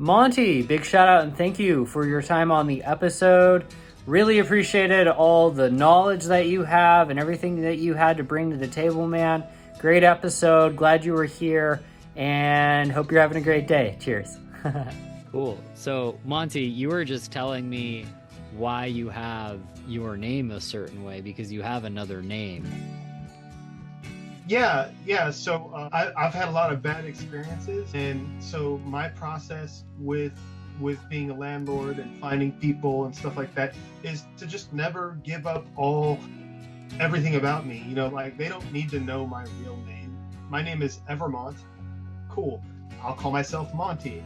Monty, big shout out and thank you for your time on the episode. Really appreciated all the knowledge that you have and everything that you had to bring to the table, man. Great episode. Glad you were here and hope you're having a great day. Cheers. Cool. So, Monty, you were just telling me why you have your name a certain way because you have another name. Yeah. So I've had a lot of bad experiences, and so my process with being a landlord and finding people and stuff like that is to just never give up everything about me. Like they don't need to know my real name. My name is Evermont. Cool. I'll call myself Monty.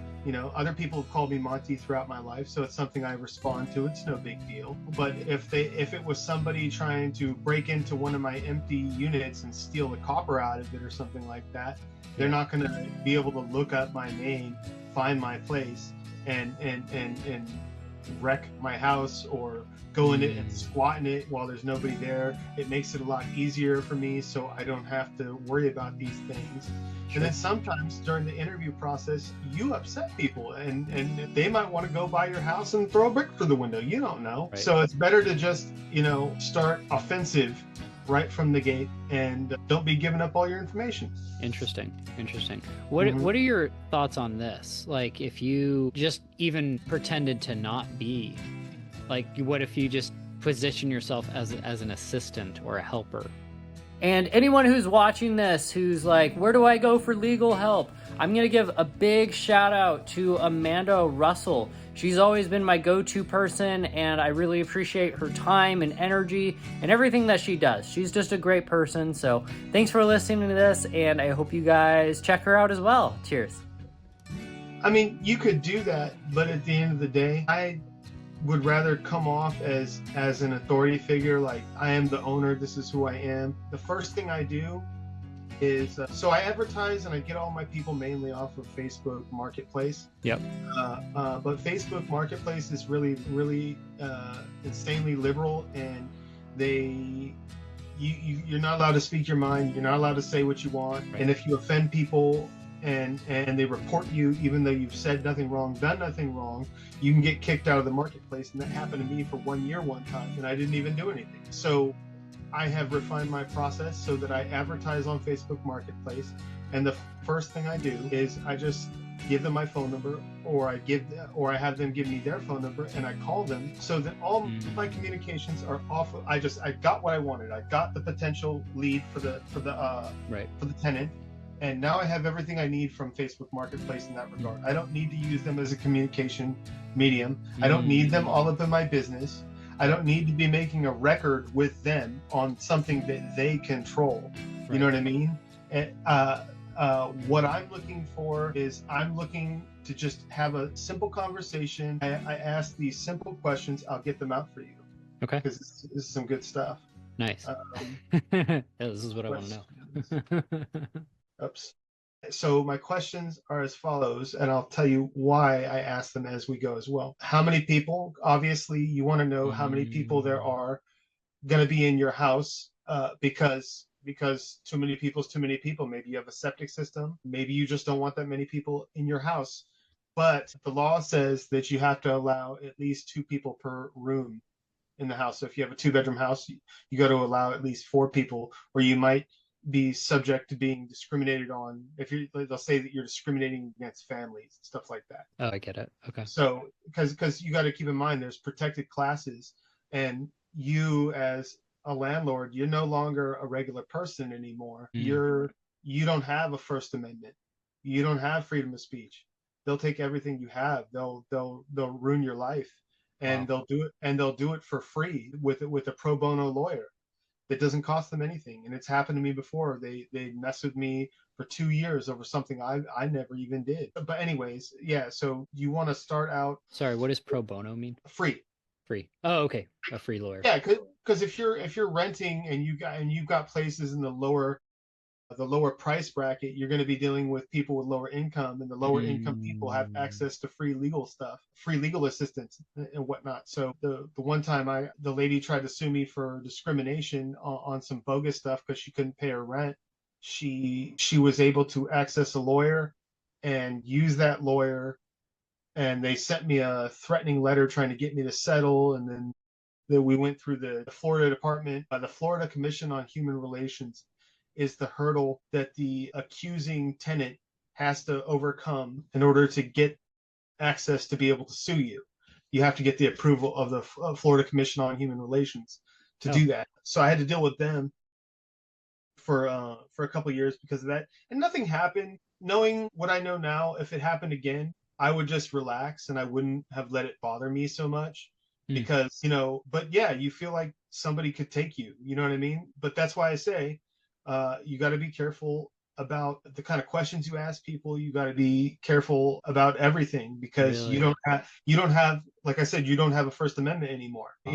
Other people have called me Monty throughout my life, so it's something I respond to. It's no big deal. But if it was somebody trying to break into one of my empty units and steal the copper out of it or something like that, they're not going to be able to look up my name, find my place, and wreck my house or go in it and squat in it while there's nobody there. It makes it a lot easier for me, so I don't have to worry about these things. And then sometimes during the interview process, you upset people and they might want to go by your house and throw a brick through the window. You don't know. Right. So it's better to just, start offensive right from the gate and don't be giving up all your information. Interesting. What are your thoughts on this? Like if you just even pretended to not be, like what if you just position yourself as an assistant or a helper? And anyone who's watching this who's like, where do I go for legal help? I'm going to give a big shout out to Amanda Russell. She's always been my go-to person, and I really appreciate her time and energy and everything that she does. She's just a great person. So thanks for listening to this, and I hope you guys check her out as well. Cheers. I mean, you could do that, but at the end of the day, I would rather come off as an authority figure, like I am the owner, this is who I am. The first thing I do is so I advertise and I get all my people mainly off of Facebook Marketplace. Yep. But Facebook Marketplace is really insanely liberal, and you're not allowed to speak your mind. You're not allowed to say what you want. Right. And if you offend people and they report you, even though you've said nothing wrong, done nothing wrong, you can get kicked out of the marketplace. And that happened to me for 1 year one time, and I didn't even do anything. So I have refined my process so that I advertise on Facebook Marketplace, and the first thing I do is I just give them my phone number, or I have them give me their phone number, and I call them, so that all my communications are off of, I got what I wanted. I got the potential lead for the tenant, and now I have everything I need from Facebook Marketplace in that regard. I don't need to use them as a communication medium. I don't need them all up in my business. I don't need to be making a record with them on something that they control. Right. You know what I mean? And, what I'm looking for is I'm looking to just have a simple conversation. I ask these simple questions. I'll get them out for you. Okay. Because this is some good stuff. Nice. Yeah, this is what I want to know. Oops. So my questions are as follows, and I'll tell you why I ask them as we go as well. How many people? Obviously, you want to know how many people there are going to be in your house, because too many people is too many people. Maybe you have a septic system. Maybe you just don't want that many people in your house. But the law says that you have to allow at least 2 people per room in the house. So if you have a 2-bedroom house, you got to allow at least 4 people, or you might be subject to being discriminated on. They'll say that you're discriminating against families, stuff like that. Oh, I get it. Okay. So because you got to keep in mind there's protected classes, and you as a landlord, you're no longer a regular person anymore. You don't have a First Amendment. You don't have freedom of speech. They'll take everything you have. They'll ruin your life, and Wow. they'll do it for free with a pro bono lawyer. It doesn't cost them anything, and it's happened to me before. They messed with me for 2 years over something I never even did. But anyways, yeah. So you want to start out. Sorry, what does pro bono mean? Free. Free. Oh, okay. A free lawyer. Yeah, because if you're renting and you've got places in the lower price bracket, you're going to be dealing with people with lower income, and the lower income people have access to free legal stuff, free legal assistance and whatnot. So the one time the lady tried to sue me for discrimination on some bogus stuff because she couldn't pay her rent. She was able to access a lawyer and use that lawyer and they sent me a threatening letter trying to get me to settle. And then we went through the Florida Department. The Florida Commission on Human Relations is the hurdle that the accusing tenant has to overcome in order to get access to be able to sue you. You have to get the approval of the Florida Commission on Human Relations to do that. So I had to deal with them for a couple of years because of that, and nothing happened. Knowing what I know now, if it happened again, I would just relax and I wouldn't have let it bother me so much because, but yeah, you feel like somebody could take you, you know what I mean? But that's why I say, you got to be careful about the kind of questions you ask people. You got to be careful about everything because Really? you don't have, like I said, you don't have a First Amendment anymore, and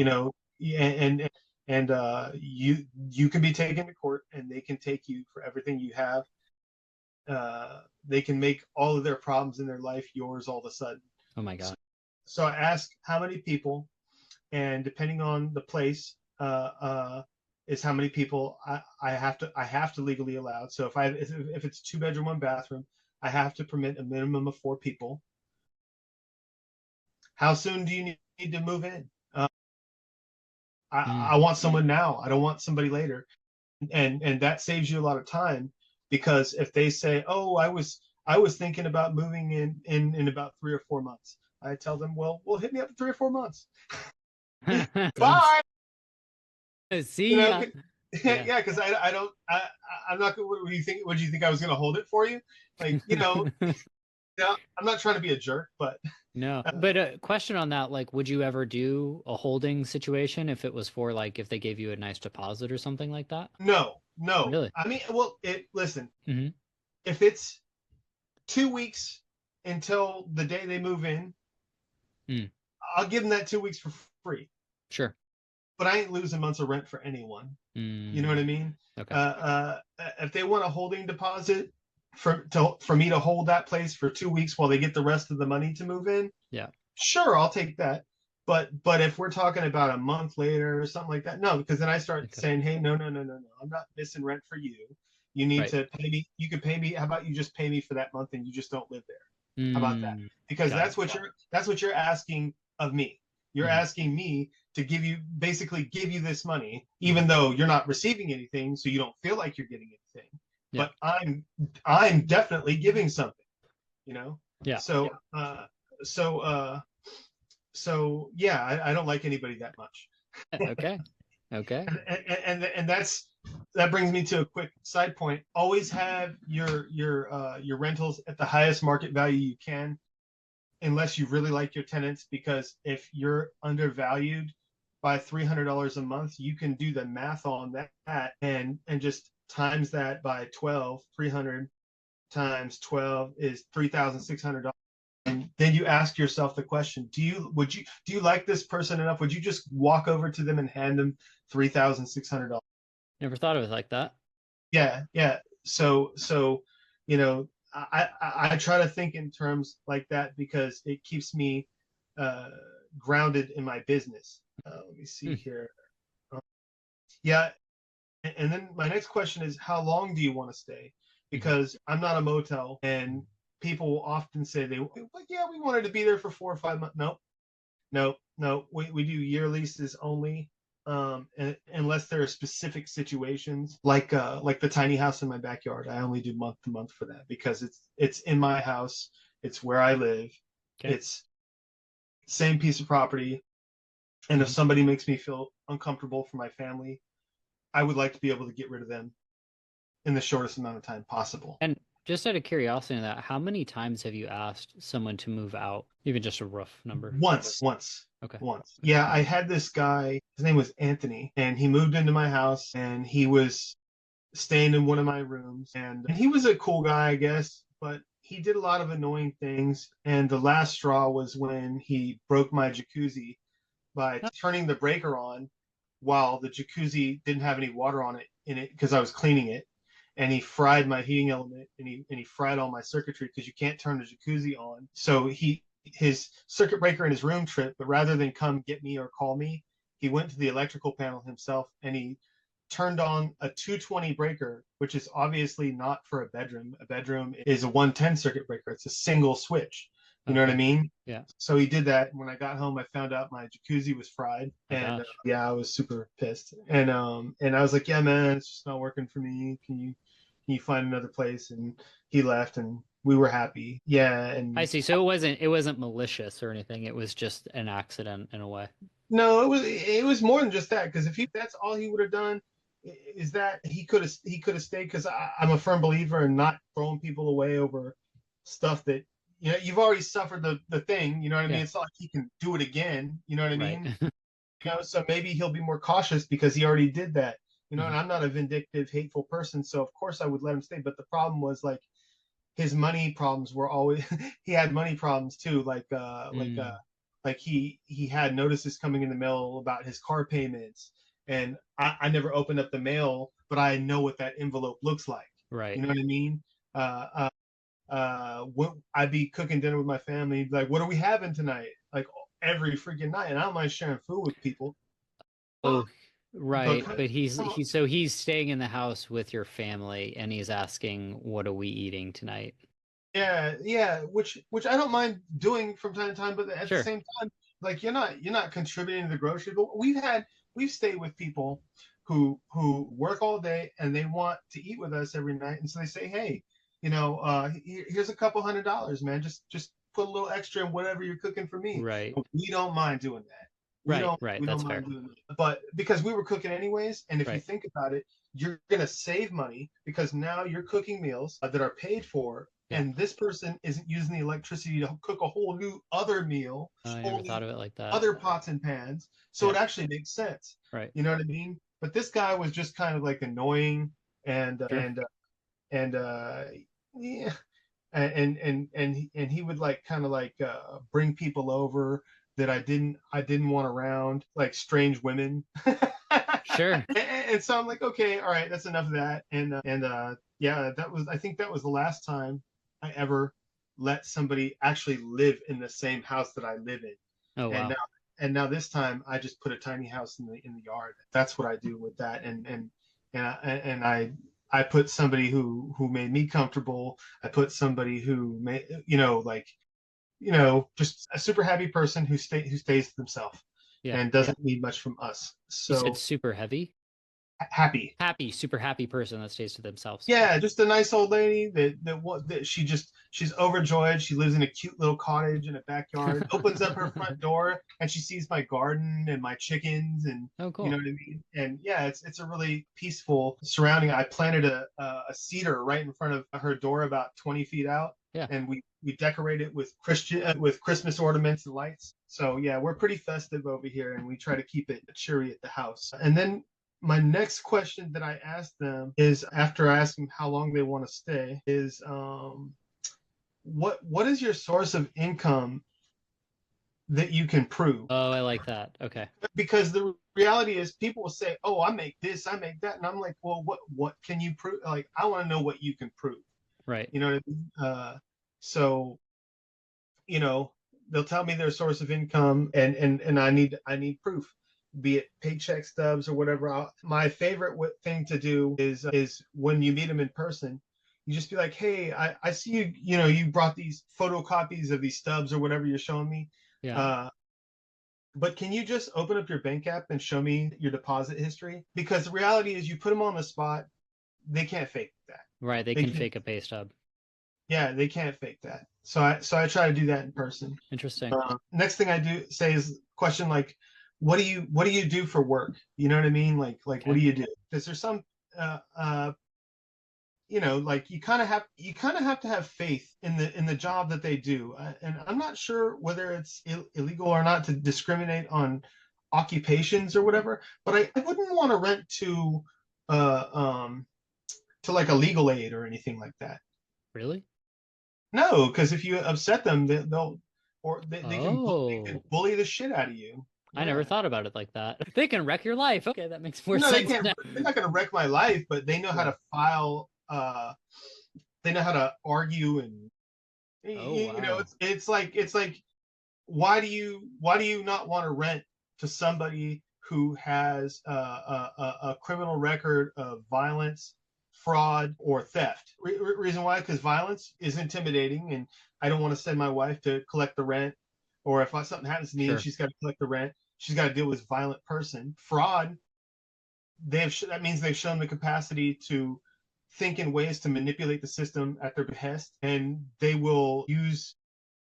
you can be taken to court and they can take you for everything you have. They can make all of their problems in their life yours all of a sudden. Oh my God. So I ask how many people, and depending on the place, is how many people I have to legally allow. So if it's 2 bedroom, 1 bathroom, I have to permit a minimum of 4 people. How soon do you need to move in? I want someone now. I don't want somebody later, and that saves you a lot of time because if they say, "Oh, I was thinking about moving in about 3 or 4 months," I tell them, "Well, hit me up in 3 or 4 months." Bye. See ya. Yeah, because I'm not gonna. What do you think? What do you think I was gonna hold it for you? Like, I'm not trying to be a jerk, but no. But a question on that, like, would you ever do a holding situation if it was for like if they gave you a nice deposit or something like that? no. Really? I mean, listen, Mm-hmm. if it's 2 weeks until the day they move in, I'll give them that 2 weeks for free. Sure. But I ain't losing months of rent for anyone. You know what I mean? Okay. If they want a holding deposit for me to hold that place for 2 weeks while they get the rest of the money to move in, yeah, sure, I'll take that. But if we're talking about a month later or something like that, no, because then I start saying, hey, no, I'm not missing rent for you. You need to pay me. You could pay me. How about you just pay me for that month and you just don't live there? How about that? Because that's what you're asking of me. You're asking me to basically give you this money, even though you're not receiving anything, so you don't feel like you're getting anything. Yeah. But I'm definitely giving something, Yeah. So yeah, I don't like anybody that much. Okay. And that brings me to a quick side point. Always have your rentals at the highest market value you can, unless you really like your tenants, because if you're undervalued by $300 a month, you can do the math on that and just times that by 12. 300 times 12 is $3,600. And then you ask yourself the question, do you like this person enough? Would you just walk over to them and hand them $3,600? Never thought of it like that. Yeah. So I try to think in terms like that because it keeps me grounded in my business. Let me see here. Yeah. And then my next question is, how long do you want to stay? Because I'm not a motel, and people often say we wanted to be there for 4 or 5 months. No. We do year leases only. Unless there are specific situations like the tiny house in my backyard, I only do month to month for that because it's in my house, it's where I live, it's same piece of property, and if somebody makes me feel uncomfortable for my family, I would like to be able to get rid of them in the shortest amount of time possible. And just out of curiosity on that, how many times have you asked someone to move out? Even just a rough number. Once. Okay. Once. Yeah, I had this guy, his name was Anthony, and he moved into my house and he was staying in one of my rooms, and he was a cool guy, I guess, but he did a lot of annoying things. And the last straw was when he broke my jacuzzi by turning the breaker on while the jacuzzi didn't have any water in it because I was cleaning it. And he fried my heating element, and he fried all my circuitry because you can't turn the jacuzzi on. So his circuit breaker in his room tripped, but rather than come get me or call me, he went to the electrical panel himself and he turned on a 220 breaker, which is obviously not for a bedroom. A bedroom is a 110 circuit breaker. It's a single switch. You know what I Okay. mean? Yeah. So he did that. When I got home, I found out my jacuzzi was fried, Oh and gosh. yeah, I was super pissed. And I was like, yeah, man, it's just not working for me. Can you find another place? And he left, and we were happy. Yeah, I and see. So it wasn't malicious or anything. It was just an accident in a way. no, it was more than just that. Because if he that's all he would have done, is that he could have stayed. Because I'm a firm believer in not throwing people away over stuff that you've already suffered the thing. You know what I mean? Yeah. It's not like he can do it again. You know what I Right. mean? So maybe he'll be more cautious because he already did that. And Mhm. I'm not a vindictive, hateful person, so of course I would let him stay. But the problem was like his money problems were always he had money problems too, Mm. like he had notices coming in the mail about his car payments, and I never opened up the mail, but I know what that envelope looks like. Right. You know what I mean? What I'd be cooking dinner with my family, like, what are we having tonight? Like every freaking night, and I don't mind sharing food with people. Oh, But right. But he's staying in the house with your family and he's asking, "What are we eating tonight?" yeah, yeah, which I don't mind doing from time to time, but at the Sure. same time, like you're not contributing to the grocery. But we've stayed with people who work all day and they want to eat with us every night, and so they say, hey, here's a couple $100, man. Just put a little extra in whatever you're cooking for me. Right. We don't mind doing that. We Right. don't Right. we don't That's fair. mind doing that. But because we were cooking anyways, and if you Right. think about it, you're gonna save money because now you're cooking meals that are paid for, Yeah. and this person isn't using the electricity to cook a whole new other meal, I whole never new thought of it like that. other pots and pans. So Yeah. it actually makes sense. Right. You know what I mean? But this guy was just kind of like annoying, and Sure. and yeah, and he would like kind of like bring people over that I didn't want around, like strange women. Sure. And so I'm like, okay, all right, that's enough of that. Yeah, I think that was the last time I ever let somebody actually live in the same house that I live in. Oh And wow. now this time I just put a tiny house in the yard. That's what I do with that. And I put somebody who made me comfortable. I put somebody who made just a super happy person who stays to themselves Yeah. and doesn't need much from us. You said So super heavy? happy. Happy, super happy person that stays to themselves. Yeah, just a nice old lady that she's overjoyed. She lives in a cute little cottage in a backyard. Opens up her front door and she sees my garden and my chickens, and Oh, you know cool. what I mean. And yeah, it's a really peaceful surrounding. I planted a cedar right in front of her door, about 20 feet out, Yeah. and we decorate it with Christmas ornaments and lights. So yeah, we're pretty festive over here, and we try to keep it cheery at the house. And then my next question that I asked them is, after I ask them how long they want to stay, is what is your source of income that you can prove? Oh, I like that. Okay. Because the reality is, people will say, "Oh, I make this, I make that," and I'm like, "Well, what can you prove? Like, I want to know what you can prove." Right. You know what I mean? So you know, they'll tell me their source of income, and I need proof, be it paycheck stubs or whatever. My favorite thing to do is when you meet them in person, you just be like, hey, I see you brought these photocopies of these stubs or whatever you're showing me, Yeah. uh, but can you just open up your bank app and show me your deposit history? Because the reality is, you put them on the spot, they can't fake that. Right. They They can can, fake a pay stub. yeah, they can't fake that. So I try to do that in person. Interesting. Next thing I do say is question like, what do you do for work? You know what I mean? Like what Okay. do you do? Because there's some uh, uh, like you kind of have to have faith in the job that they do. And I'm not sure whether it's illegal or not to discriminate on occupations or whatever, but I wouldn't want to rent uh, um, to like a legal aid or anything like that. Really? No, because if you upset them, they'll or they can Oh, bully the shit out of you. I never Yeah. thought about it like that. They can wreck your life. Okay, that makes more No, they sense can't. now. They're not going to wreck my life, but they know how Yeah. to file. They know how to argue, and Oh, it's wow. it's like why do you not want to rent to somebody who has a criminal record of violence, fraud or theft. Reason why? Because violence is intimidating, and I don't want to send my wife to collect the rent, or if something happens to me and Sure. she's got to collect the rent, she's got to deal with this violent person. Fraud, that means they've shown the capacity to think in ways to manipulate the system at their behest, and they will use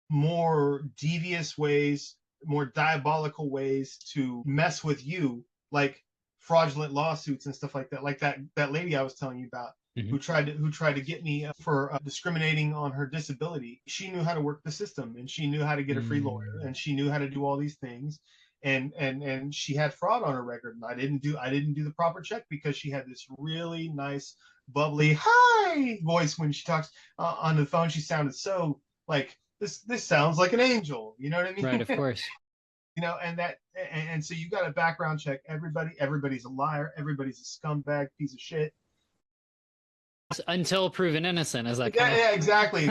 more devious ways, more diabolical ways to mess with you, like fraudulent lawsuits and stuff like that. Like that lady I was telling you about, Mhm. who tried to get me for discriminating on her disability. She knew how to work the system, and she knew how to get a free lawyer, and she knew how to do all these things. And she had fraud on her record, and I didn't do the proper check because she had this really nice, bubbly hi voice when she talks on the phone. She sounded so like this sounds like an angel, you know what I mean? Right, of course. You know, and so you got to background check everybody. Everybody's a liar. Everybody's a scumbag piece of shit. Until proven innocent, is that Yeah, kind of? yeah, exactly.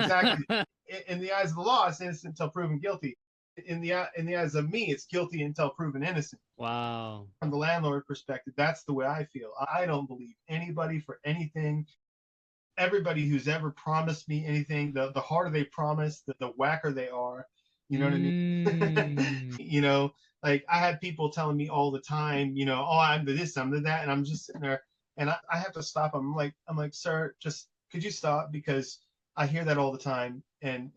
In the eyes of the law, it's innocent until proven guilty. In the eyes of me, it's guilty until proven innocent. Wow. From the landlord perspective, that's the way I feel. I don't believe anybody for anything. Everybody who's ever promised me anything, the harder they promise, the whacker they are. You know what I mean? You know, like I had people telling me all the time, you know, oh, I'm the this, I'm the that, and I'm just sitting there, and I have to stop them. I'm like, sir, just could you stop, because I hear that all the time, and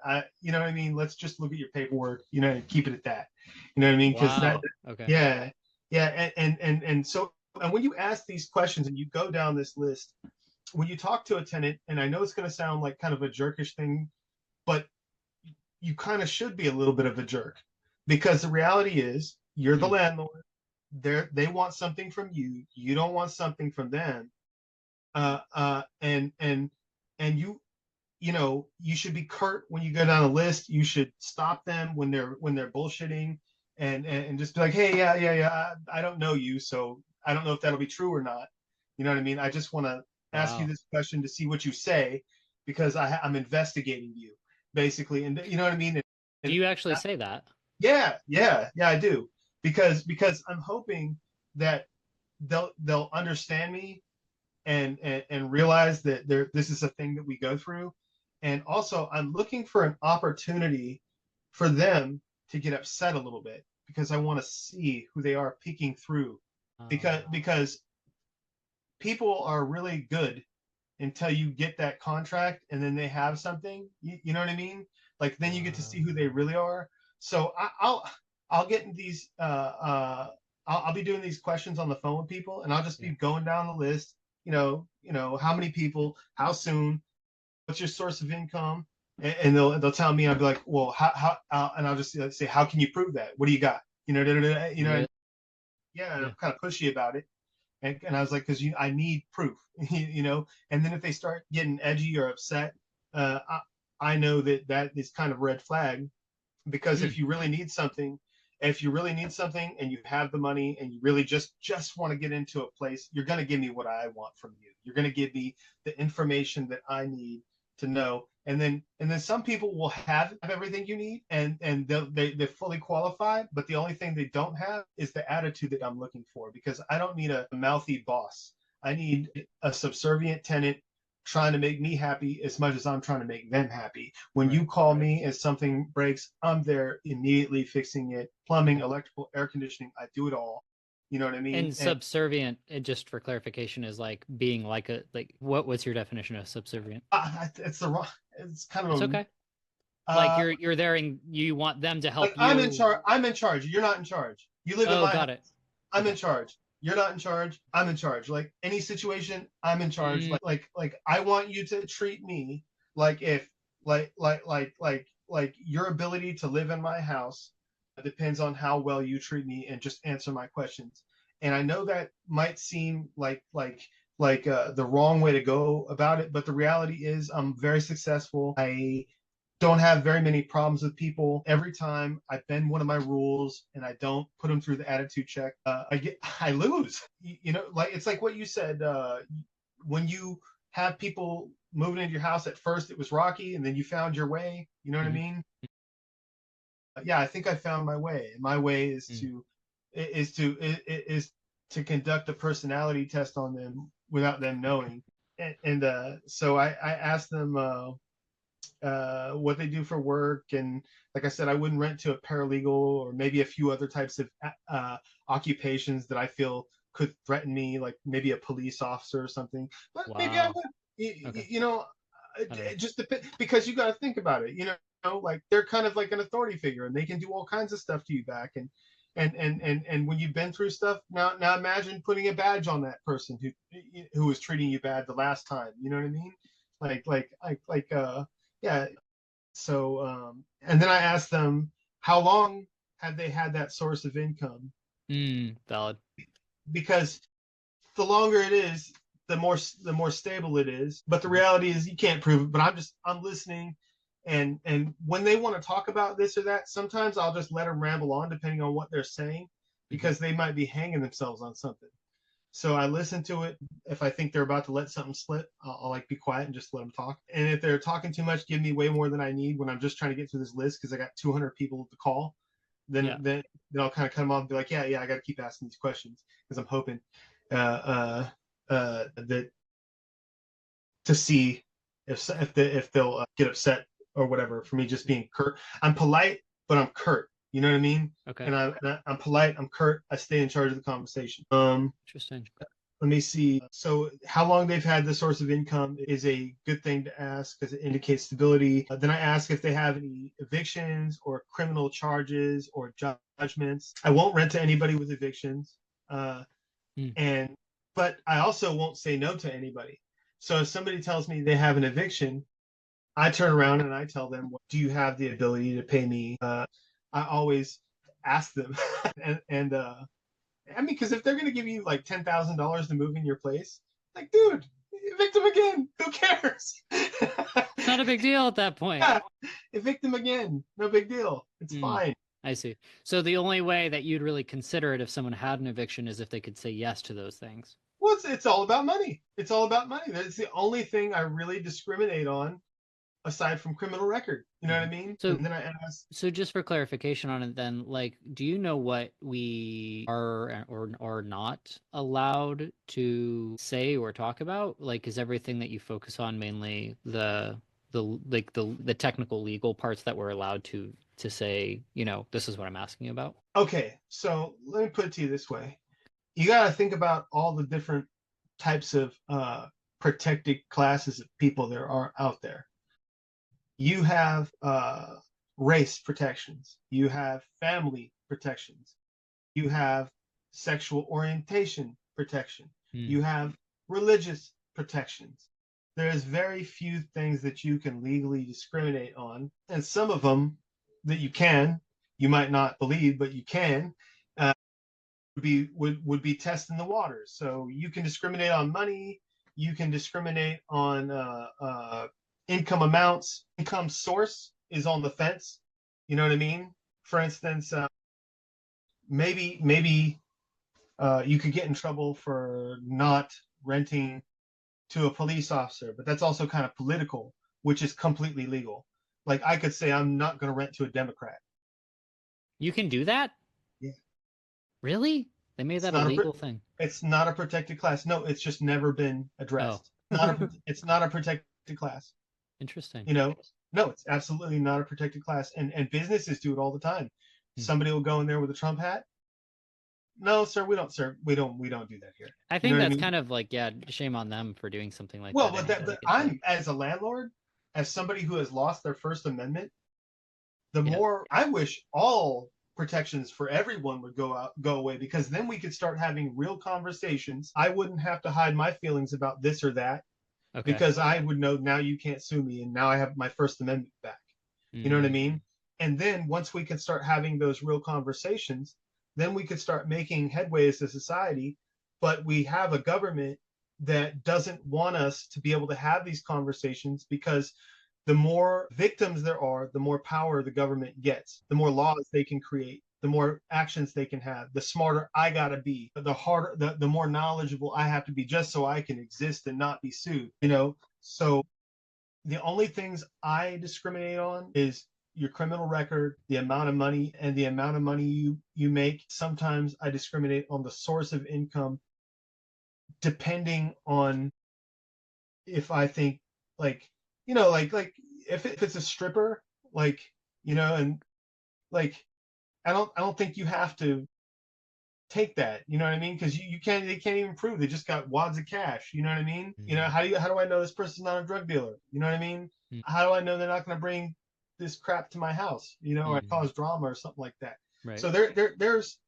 I, you know what I mean? Let's just look at your paperwork, you know, and keep it at that. You know what I mean? Because Wow. Okay. yeah, yeah, and so, and when you ask these questions and you go down this list, when you talk to a tenant, and I know it's going to sound like kind of a jerkish thing, but you kind of should be a little bit of a jerk, because the reality is you're the landlord. They want something from you. You don't want something from them. And you know, you should be curt when you go down a list. You should stop them when they're bullshitting, and just be like, hey, yeah, I don't know you, so I don't know if that'll be true or not. You know what I mean? I just want to ask you Wow. this question to see what you say, because I'm investigating you, basically, and you know what I mean. Do And you actually say that? yeah, I do, because I'm hoping that they'll understand me, and realize that this is a thing that we go through. And also, I'm looking for an opportunity for them to get upset a little bit, because I want to see who they are peeking through, because people are really good until you get that contract, and then they have something, you know what I mean? Like, then you get to see who they really are. So I'll get in these I'll be doing these questions on the phone with people, and I'll just be going down the list. You know, how many people, how soon, what's your source of income, and they'll tell me. I'll be like, well, and I'll just say, how can you prove that? What do you got? You know, you know, Really? yeah, Yeah. I'm kind of pushy about it. And I was like, because I need proof, you know. And then if they start getting edgy or upset, uh, I know that is kind of red flag, because Mm. if you really need something and you have the money, and you really just want to get into a place, you're going to give me what I want from you. You're going to give me the information that I need to know. And then some people will have everything you need, and they're fully qualified, but the only thing they don't have is the attitude that I'm looking for, because I don't need a mouthy boss. I need a subservient tenant trying to make me happy as much as I'm trying to make them happy. When you Right. call me and something breaks, I'm there immediately fixing it. Plumbing, electrical, air conditioning, I do it all. You know what I mean? And subservient, just for clarification, is like being like what's your definition of subservient? It's the wrong. It's kind It's of okay. Like uh, you're there and you want them to like help I'm in you. charge. I'm in charge. You're not in charge. You live in Oh, my house. got it. I'm Okay. in charge. You're not in charge. I'm in charge. Like any situation, I'm in charge. Mm, Like I want you to treat me like if like your ability to live in my house depends on how well you treat me and just answer my questions. And I know that might seem like the wrong way to go about it, but the reality is I'm very successful. I don't have very many problems with people. Every time I bend one of my rules and I don't put them through the attitude check, I lose. You know, like it's like what you said. When you have people moving into your house, at first it was rocky, and then you found your way. You know what I mhm, mean? Yeah, I think I found my way. And my way mm. is to conduct a personality test on them without them knowing. So I asked them what they do for work, and like I said, I wouldn't rent to a paralegal or maybe a few other types of occupations that I feel could threaten me, like maybe a police officer or something. But maybe I Wow. would, Okay. you know, I don't know. it just depends, because you got to think about it. Like they're kind of like an authority figure, and they can do all kinds of stuff to you back. And when you've been through stuff, now imagine putting a badge on that person who was treating you bad the last time. You know what I mean? Like yeah. So and then I asked them how long have they had that source of income, Valid. because the longer it is, the more stable it is. But the reality is you can't prove it. But I'm listening, and when they want to talk about this or that, sometimes I'll just let them ramble on depending on what they're saying, Mhm. because they might be hanging themselves on something. So I listen to it. If I think they're about to let something slip, I'll like be quiet and just let them talk. And if they're talking too much, give me way more than I need when I'm just trying to get through this list because I got 200 people to call. Then Yeah. then then I'll kind of come off and be like, yeah, I got to keep asking these questions because I'm hoping uh, that to see if they'll get upset or whatever for me just being curt. I'm polite, but I'm curt. You know what I mean? Okay. And I'm polite. I'm curt. I stay in charge of the conversation. Interesting. Let me see. So, how long they've had the source of income is a good thing to ask because it indicates stability. Then I ask if they have any evictions or criminal charges or judgments. I won't rent to anybody with evictions. Uh, Hmm. and but I also won't say no to anybody. So if somebody tells me they have an eviction, I turn around and I tell them, "Do you have the ability to pay me?" I always ask them, and I mean, because if they're gonna give you like $10,000 to move in your place, like, dude, evict them again. Who cares? It's not a big deal at that point. Yeah, evict them again. No big deal. It's Hmm. fine. I see. So the only way that you'd really consider it if someone had an eviction is if they could say yes to those things. Well, it's all about money. It's all about money. That's the only thing I really discriminate on aside from criminal record. You know what I Mhm. mean? So And then I ask, So just for clarification on it then, like, do you know what we are or not allowed to say or talk about? Like, is everything that you focus on mainly the technical legal parts that we're allowed to say, this is what I'm asking about? okay, so let me put it to you this way. You got to think about all the different types of protected classes of people there are out there. You have race protections, you have family protections, you have sexual orientation protection, Hmm. you have religious protections. There's very few things that you can legally discriminate on, and some of them that you might not believe, but you can. Uh, would be testing the waters. So you can discriminate on money, you can discriminate on income amounts. Income source is on the fence. You know what I mean? For instance, maybe you could get in trouble for not renting to a police officer, but that's also kind of political, which is completely legal. Like I could say I'm not going to rent to a Democrat. You can do that? Yeah, Really? They made it's that a not a legal thing. it's not a protected class. No, it's just never been Oh, addressed. It's not a protected class. interesting. You know, no, it's absolutely not a protected class. And businesses do it all the time. Hmm. Somebody will go in there with a Trump hat. No, sir, we don't, sir. We don't do that here. I You know think what I that's mean? kind of like, yeah, shame on them for doing something like Well, that but anyway. that but Like it's a I'm as a landlord, as somebody who has lost their First Amendment, the yeah. more I wish all protections for everyone would go away, because then we could start having real conversations. I wouldn't have to hide my feelings about this or that, Okay. because I would know now you can't sue me and now I have my First Amendment back. You know what I Mm. mean? And then once we can start having those real conversations, then we could start making headway as a society. But we have a government that doesn't want us to be able to have these conversations, because the more victims there are, the more power the government gets, the more laws they can create, the more actions they can have, the smarter I gotta be, the harder, the more knowledgeable I have to be just so I can exist and not be sued. So the only things I discriminate on is your criminal record, the amount of money, and the amount of money you make. Sometimes I discriminate on the source of income, depending on if I think like, like if it's a stripper, like, and like I don't think you have to take that, you know what I mean? Because you can't, they can't even prove they just got wads of cash, you know what I mean? How do I know this person's not a drug dealer? You know what I mean? Mm. How do I know they're not going to bring this crap to my house, or cause drama or something like that? Right. So there's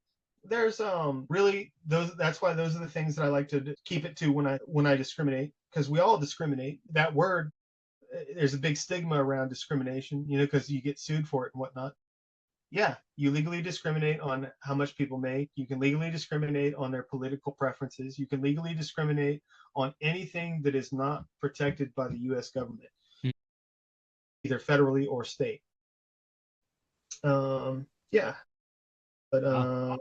really those, that's why those are the things that I like to keep it to when I discriminate, because we all discriminate. That word, there's a big stigma around discrimination, because you get sued for it and whatnot. Yeah, you legally discriminate on how much people make. You can legally discriminate on their political preferences. You can legally discriminate on anything that is not protected by the U.S. government, Mm. either federally or state. Yeah, but Wow.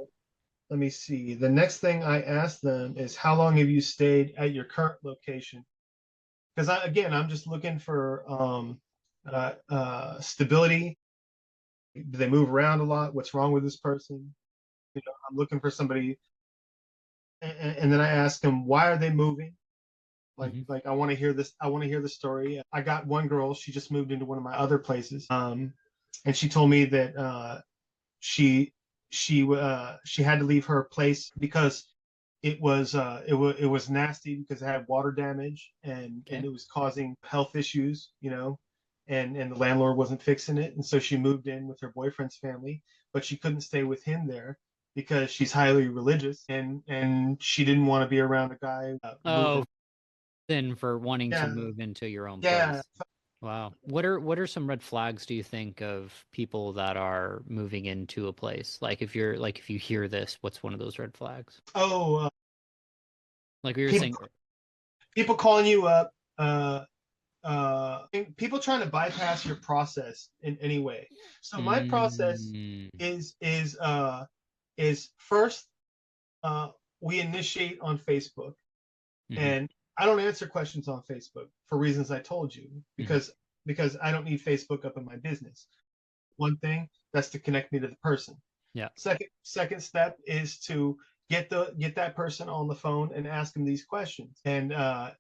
let me see. The next thing I asked them is, how long have you stayed at your current location? Because I'm just looking for stability. Do they move around a lot? What's wrong with this person? I'm looking for somebody, and then I ask them, why are they moving? Like I want to hear this. I want to hear the story. I got one girl. She just moved into one of my other places, and she told me that she she had to leave her place because it was nasty, because it had water damage, and Okay. it was causing health issues, and the landlord wasn't fixing it, and so she moved in with her boyfriend's family, but she couldn't stay with him there because she's highly religious, and she didn't want to be around a guy moving. Oh, then for wanting to Yeah, move into your own yeah. place. Wow. What are some red flags do you think of people that are moving into a place? If you hear this, what's one of those red flags? Oh, Like we were people saying. people calling you up, uh, people trying to bypass your process in any way. So my process Mm, is first, uh, we initiate on Facebook, hmm and I don't answer questions on Facebook for reasons I told you, hmm because I don't need Facebook up in my business. One thing, that's to connect me to the person. Yeah. Second step is to get that person on the phone and ask them these questions. And a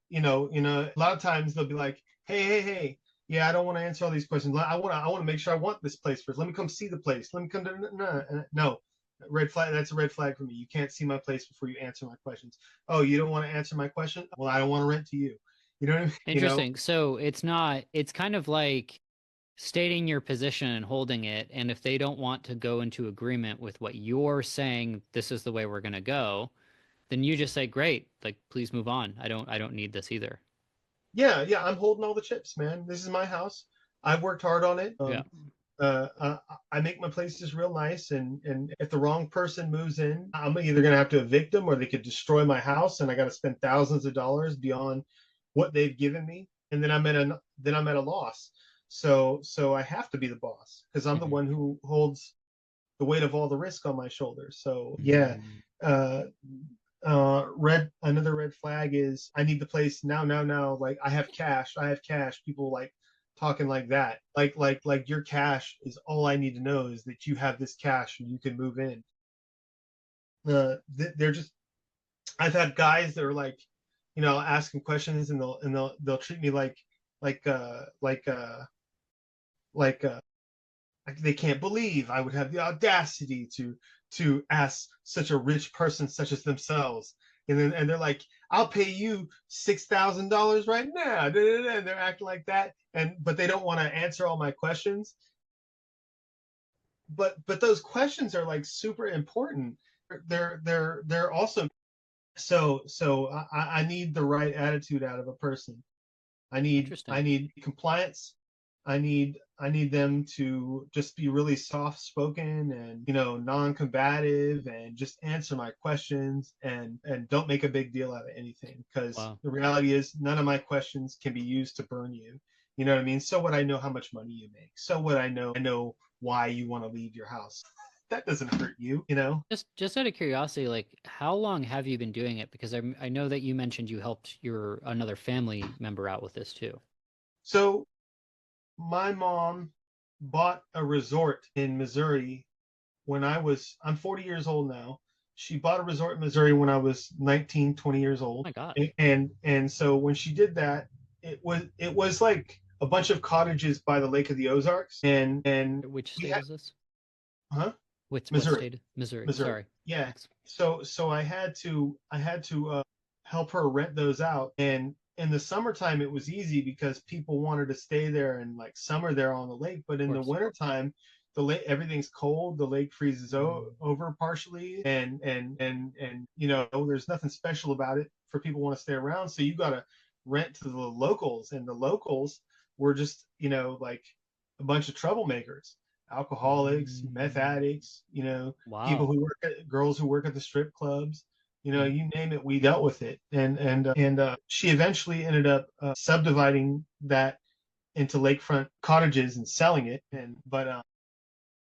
lot of times they'll be like, hey, yeah, I don't want to answer all these questions. I want to make sure I want this place first. Let me come see the place. Let me come to no. Red flag. That's a red flag for me. You can't see my place before you answer my questions. Oh, you don't want to answer my question? Well, I don't want to rent to you. You know what I mean? Interesting. So it's kind of like stating your position and holding it. And if they don't want to go into agreement with what you're saying, this is the way we're going to go, then you just say, great, like, please move on. I don't need this either. Yeah. I'm holding all the chips, man. This is my house. I've worked hard on it. Yeah. I make my places real nice, and if the wrong person moves in, I'm either gonna have to evict them, or they could destroy my house, and I got to spend thousands of dollars beyond what they've given me, and then I'm at a loss. So I have to be the boss, because I'm the hmm one who holds the weight of all the risk on my shoulders. So yeah, mm uh, another red flag is, I need the place now. Like, I have cash. People like talking like that. Like your cash is all I need to know, is that you have this cash and you can move in. They're just, I've had guys that are like, asking questions, and they'll treat me like uh like uh like they can't believe I would have the audacity to ask such a rich person such as themselves. And they're like, I'll pay you $6,000 right now. And they're acting like that, but they don't want to answer all my questions. But those questions are like super important. They're also, so I need the right attitude out of a person. I Interesting. need compliance. I need them to just be really soft spoken, and non-combative, and just answer my questions, and don't make a big deal out of anything, because Wow. the reality is, none of my questions can be used to burn you. You know what I mean? So what, I know how much money you make. So what, I know why you want to leave your house. That doesn't hurt you. Just out of curiosity, like, how long have you been doing it? Because I know that you mentioned you helped your another family member out with this too. So my mom bought a resort in Missouri I'm 40 years old now. She bought a resort in Missouri when I was 19, 20 years Oh old. my gosh. And so when she did that, it was like a bunch of cottages by the Lake of the Ozarks, and Which we state had, is this? huh? What Missouri. state? Missouri. Missouri. Sorry. Yeah. Thanks. So I had to help her rent those out. And in the summertime it was easy because people wanted to stay there and like summer there on the lake. But Of in the course. wintertime, the lake everything's cold. The lake freezes over partially, and there's nothing special about it for people who want to stay around. So you got to rent to the locals, and the locals were just like a bunch of troublemakers, alcoholics, meth addicts, people Wow. who girls who work at the strip clubs, Mm. you name it, we dealt with it. And she eventually ended up subdividing that into lakefront cottages and selling it. But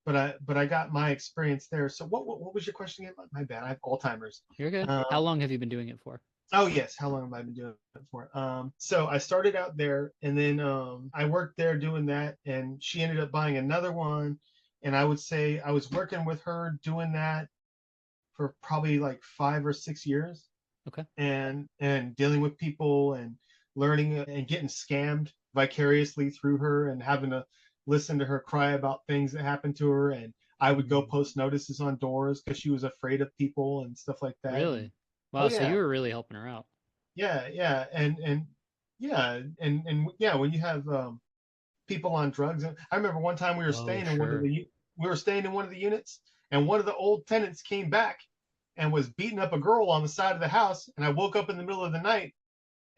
I got my experience there. So what was your question again? My bad, I have Alzheimer's. You're good. Um, How long have you been doing it for? oh yes, how long have I been doing it for? So I started out there, and then I worked there doing that, and she ended up buying another one. And I would say I was working with her doing that for probably like 5 or 6 years, Okay. and dealing with people and learning and getting scammed vicariously through her, and having to listen to her cry about things that happened to her. And I would go post notices on doors because she was afraid of people and stuff like that. And Really? oh Wow. So yeah, you were really helping her out. yeah, and yeah, and yeah, when you have people on drugs. And I remember one time Oh, sure. we were staying in one of the units, and one of the old tenants came back and was beating up a girl on the side of the house. And I woke up in the middle of the night,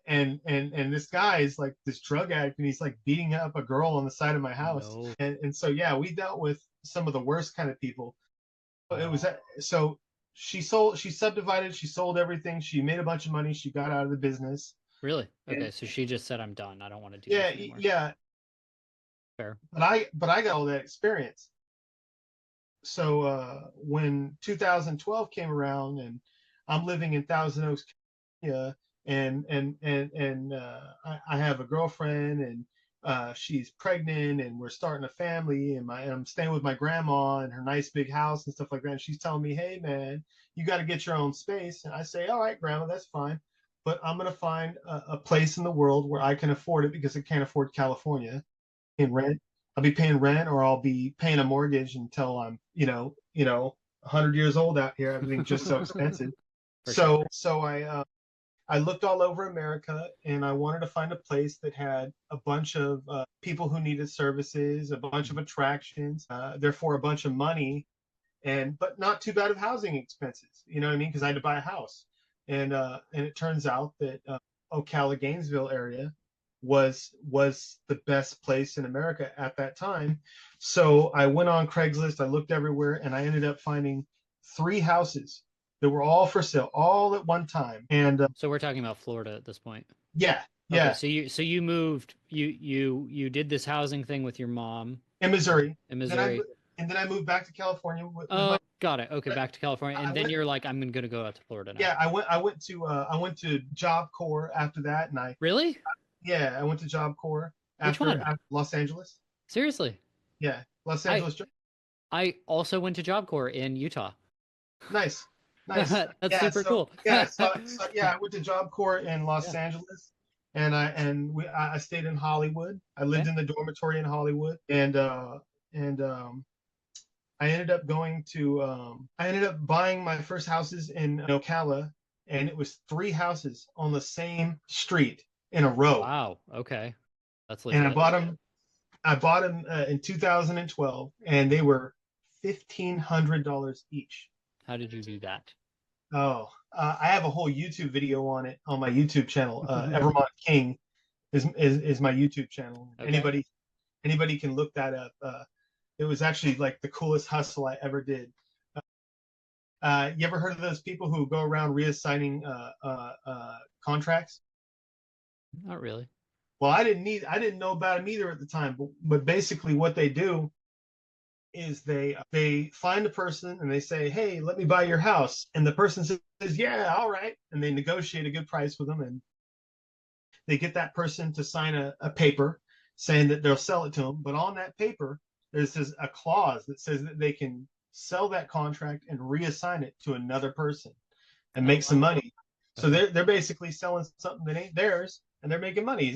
and this guy is like this drug addict, and he's like beating up a girl on the side of my house. No. And so yeah, we dealt with some of the worst kind of people. It was so she subdivided, she sold everything, she made a bunch of money, she got out of the business. Really? And Okay. So she just said, "I'm done. I don't want to do yeah, this anymore." yeah, Fair. but I got all that experience. So when 2012 came around, and I'm living in Thousand Oaks, California, and I have a girlfriend, and she's pregnant, and we're starting a family, and I'm staying with my grandma in her nice big house and stuff like that. And she's telling me, "Hey man, you got to get your own space." And I say, "All right, grandma, that's fine, but I'm gonna find a place in the world where I can afford it, because I can't afford California in rent. I'll be paying rent, or I'll be paying a mortgage until I'm, 100 years old out here. Everything's just so expensive." For sure. So I looked all over America, and I wanted to find a place that had a bunch of people who needed services, a bunch of attractions, therefore a bunch of money, but not too bad of housing expenses. You know what I mean? Because I had to buy a house, and it turns out that Ocala, Gainesville area was the best place in America at that time. So I went on Craigslist, I looked everywhere, and I ended up finding 3 houses that were all for sale, all at one time. And So we're talking about Florida at this point. yeah, Okay. yeah, So you moved. You did this housing thing with your mom in Missouri. in And then I Missouri. and then I moved back to California with my. Oh, got it. Okay, back to California, I and then went. you're like, I'm gonna go out to Florida now. Yeah, I went to Job Corps after that, and Really? I went to Job Corps Which one? after Los Angeles. Seriously? Yeah, Los I Angeles. I also went to Job Corps in Utah. Nice, nice. That's Yeah, super so cool. I went to Job Corps in Los Yeah. Angeles, and I stayed in Hollywood. I lived Okay. in the dormitory in Hollywood, and I ended up buying my first houses in Ocala, and it was 3 houses on the same street in a row, Wow. Okay. That's and I legit. bought them. In 2012, and they were $1,500 each. How did you do that? Oh, I have a whole YouTube video on it on my YouTube channel. Evermont King is my YouTube channel. Okay. Anybody can look that up. It was actually like the coolest hustle I ever did. You ever heard of those people who go around reassigning contracts? Not really. Well, I didn't know about them either at the time. But basically, what they do is they find a person, and they say, "Hey, let me buy your house," and the person says, "Yeah, all right," and they negotiate a good price with them, and they get that person to sign a paper saying that they'll sell it to them. But on that paper, there's a clause that says that they can sell that contract and reassign it to another person and Oh, make some wow. money. So Okay. they're basically selling something that ain't theirs, and they're making money.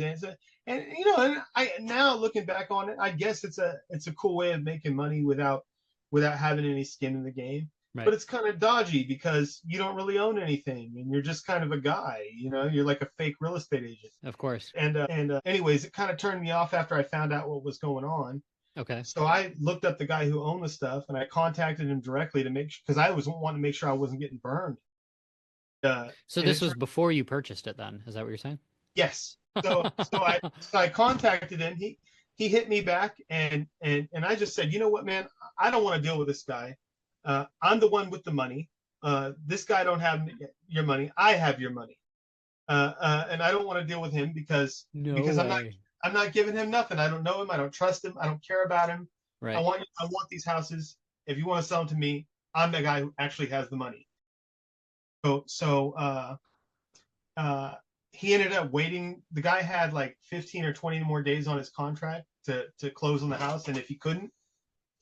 And you know, and I now looking back on it, I guess it's a cool way of making money without having any skin in the game. Right. But it's kind of dodgy because you don't really own anything, and you're just kind of a guy. You know, you're like a fake real estate agent. Of course. And anyways, it kind of turned me off after I found out what was going on. Okay. So I looked up the guy who owned the stuff, and I contacted him directly to make sure, because I was wanting to make sure I wasn't getting burned. So this was before you purchased it, then? Is that what you're saying? Yes. So I contacted him. He hit me back, and I just said, you know what, man, I don't want to deal with this guy. I'm the one with the money. This guy don't have your money. I have your money, and I don't want to deal with him because I'm not giving him nothing. I don't know him. I don't trust him. I don't care about him. Right. I want these houses. If you want to sell them to me, I'm the guy who actually has the money. So he ended up waiting. The guy had like 15 or 20 more days on his contract to close on the house, and if he couldn't,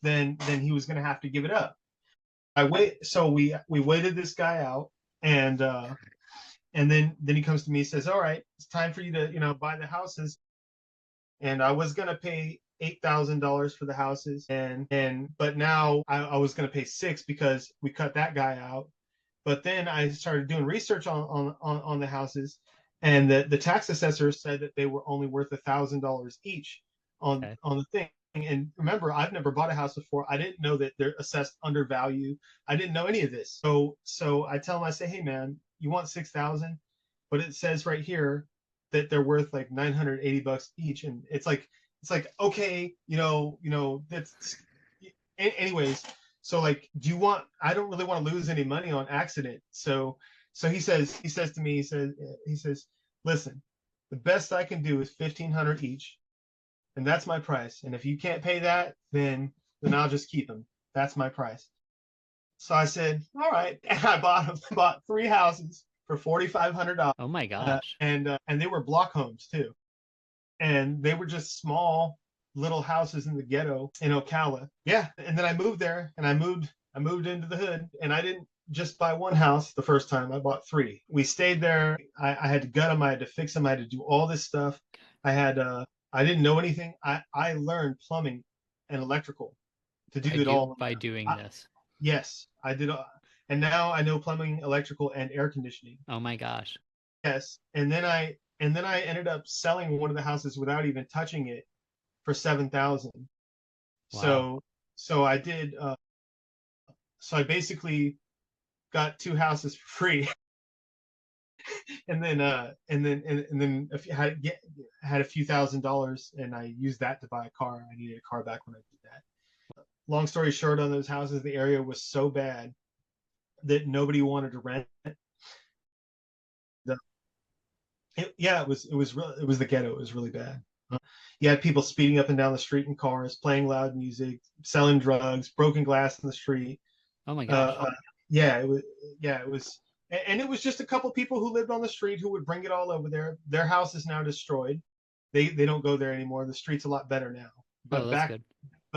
then he was going to have to give it up. So we waited this guy out, and then he comes to me and says, all right, it's time for you to buy the houses. And I was going to pay $8,000 for the houses, but now I was going to pay $6,000 because we cut that guy out. But then I started doing research on the houses, and the tax assessor said that they were only worth $1,000 each on the thing. And remember, I've never bought a house before. I didn't know that they're assessed under value. I didn't know any of this. So I tell him, I say, hey man, you want $6,000, but it says right here that they're worth like $980 each, and it's like okay, that's anyways. So like, I don't really want to lose any money on accident. So he says to me, he says, listen, the best I can do is $1,500 each, and that's my price. And if you can't pay that, then I'll just keep them. That's my price. So I said, all right, and I bought 3 houses for $4,500. Oh my gosh! And they were block homes too, and they were just small little houses in the ghetto in Ocala. Yeah, and then I moved there, and I moved into the hood, and I didn't just buy one house the first time. I bought 3. We stayed there. I had to gut them. I had to fix them. I had to do all this stuff. I didn't know anything. I learned plumbing and electrical to do it all by doing this. Yes, I did. And now I know plumbing, electrical, and air conditioning. Oh my gosh. Yes. And then I ended up selling one of the houses without even touching it for $7,000. Wow. So I did. So I basically got 2 houses for free. and then if you had a few $1,000s, and I used that to buy a car. I needed a car back when I did that. Long story short, on those houses, the area was so bad that nobody wanted to rent. It was the ghetto. It was really bad. You had people speeding up and down the street in cars, playing loud music, selling drugs, broken glass in the street. Oh my gosh. It was, and it was just a couple people who lived on the street who would bring it all over there. Their house is now destroyed. They don't go there anymore. The street's a lot better now. But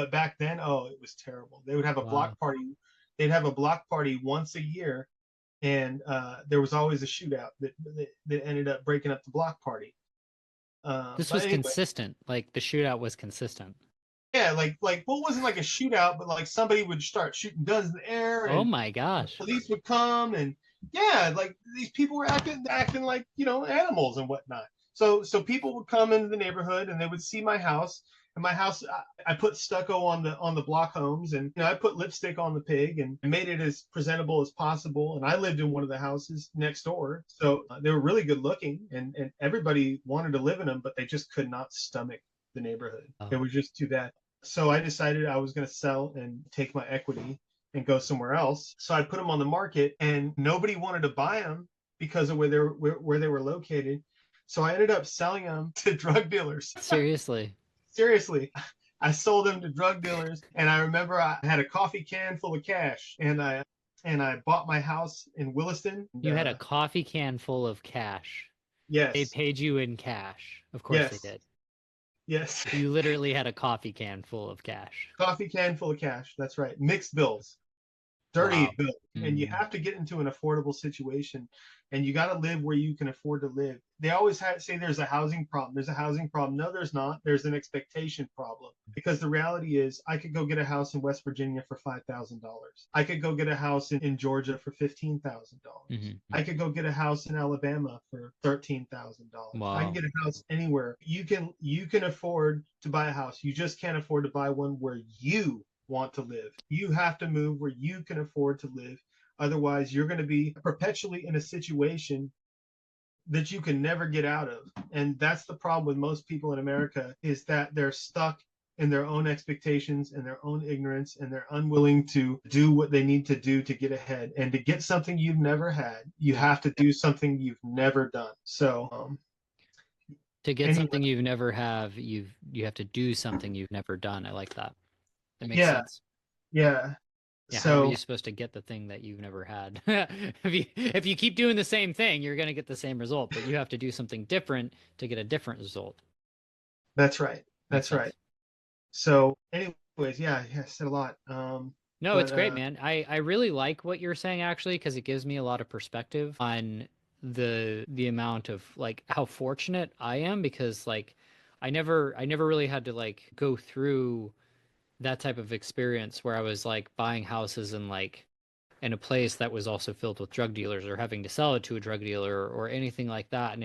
back then, it was terrible. They would have a block party. They'd have a block party once a year, and there was always a shootout that ended up breaking up the block party. This was consistent. Like the shootout was consistent. Yeah, like well, it wasn't like a shootout, but like somebody would start shooting guns in the air. Oh my gosh! Police would come, and yeah, like these people were acting like animals and whatnot. So people would come into the neighborhood, and they would see my house. And my house, I put stucco on the block homes, and I put lipstick on the pig, and made it as presentable as possible. And I lived in one of the houses next door, so they were really good looking, and everybody wanted to live in them, but they just could not stomach the neighborhood. It was just too bad. So I decided I was going to sell and take my equity and go somewhere else. So I put them on the market, and nobody wanted to buy them because of where they were located. So I ended up selling them to drug dealers. Seriously, I sold them to drug dealers, and I remember I had a coffee can full of cash, and I bought my house in Williston. You had a coffee can full of cash. Yes. They paid you in cash. Of course they did. Yes. You literally had a coffee can full of cash. Coffee can full of cash. That's right. Mixed bills. dirty Wow. to build, and you have to get into an affordable situation, and you got to live where you can afford to live. They always say there's a housing problem. There's a housing problem. No, there's not. There's an expectation problem, because the reality is I could go get a house in West Virginia for $5,000. I could go get a house in Georgia for $15,000. I could go get a house in Alabama for $13,000. I can Wow. get a house anywhere. You can afford to buy a house. You just can't afford to buy one where you want to live. You have to move where you can afford to live. Otherwise, you're going to be perpetually in a situation that you can never get out of. And that's the problem with most people in America, is that they're stuck in their own expectations and their own ignorance, and they're unwilling to do what they need to do to get ahead. And to get something you've never had, you have to do something you've never done. So To get anyway, something you've never have, you have to do something you've never done. I like that. That makes yeah, sense. yeah. Yeah, how are So you supposed to get the thing that you've never had? If you keep doing the same thing, you're going to get the same result, but you have to do something different to get a different result. that's right. Makes That's right. sense. So anyways, yeah, I said a lot. No, But it's great, man. I really like what you're saying actually because it gives me a lot of perspective on the amount of like how fortunate I am because like I never really had to like go through that type of experience where I was like buying houses and like in a place that was also filled with drug dealers or having to sell it to a drug dealer or anything like that. And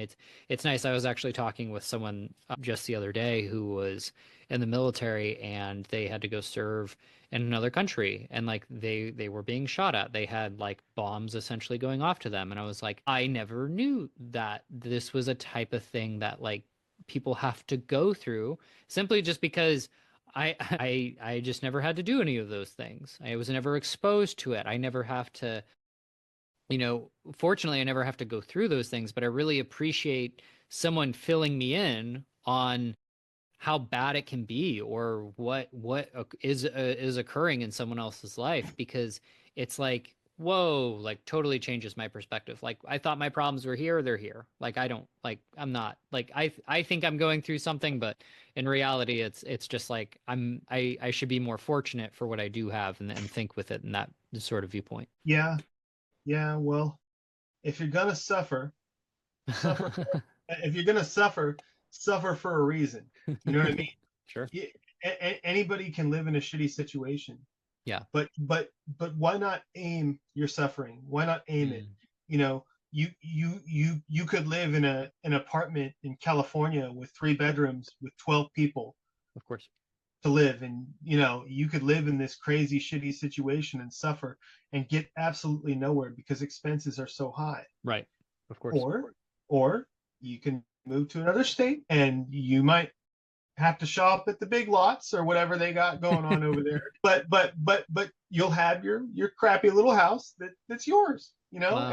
it's nice. I was actually talking with someone just the other day who was in the military and they had to go serve in another country and like they were being shot at. They had like bombs essentially going off to them. And I was like, I never knew that this was a type of thing that like people have to go through simply just because I just never had to do any of those things. I was never exposed to it. I never have to, fortunately I never have to go through those things, but I really appreciate someone filling me in on how bad it can be or what is occurring in someone else's life because it's like whoa like totally changes my perspective like I thought my problems were here they're here like I don't like I'm not like I think I'm going through something but in reality it's just like I should be more fortunate for what I do have and think with it in that sort of viewpoint. yeah, yeah. Well, if you're gonna suffer. If you're gonna suffer for a reason. You know what I mean? Sure. Yeah, anybody can live in a shitty situation, Yeah. but why not aim your suffering? Why not aim it? Mm, You know, you could live in an apartment in California with 3 bedrooms with 12 people of course. to live, and you could live in this crazy shitty situation and suffer and get absolutely nowhere because expenses are so high. Right. Of course. Or you can move to another state and you might have to shop at the big lots or whatever they got going on over there. But you'll have your crappy little house that's yours, Wow.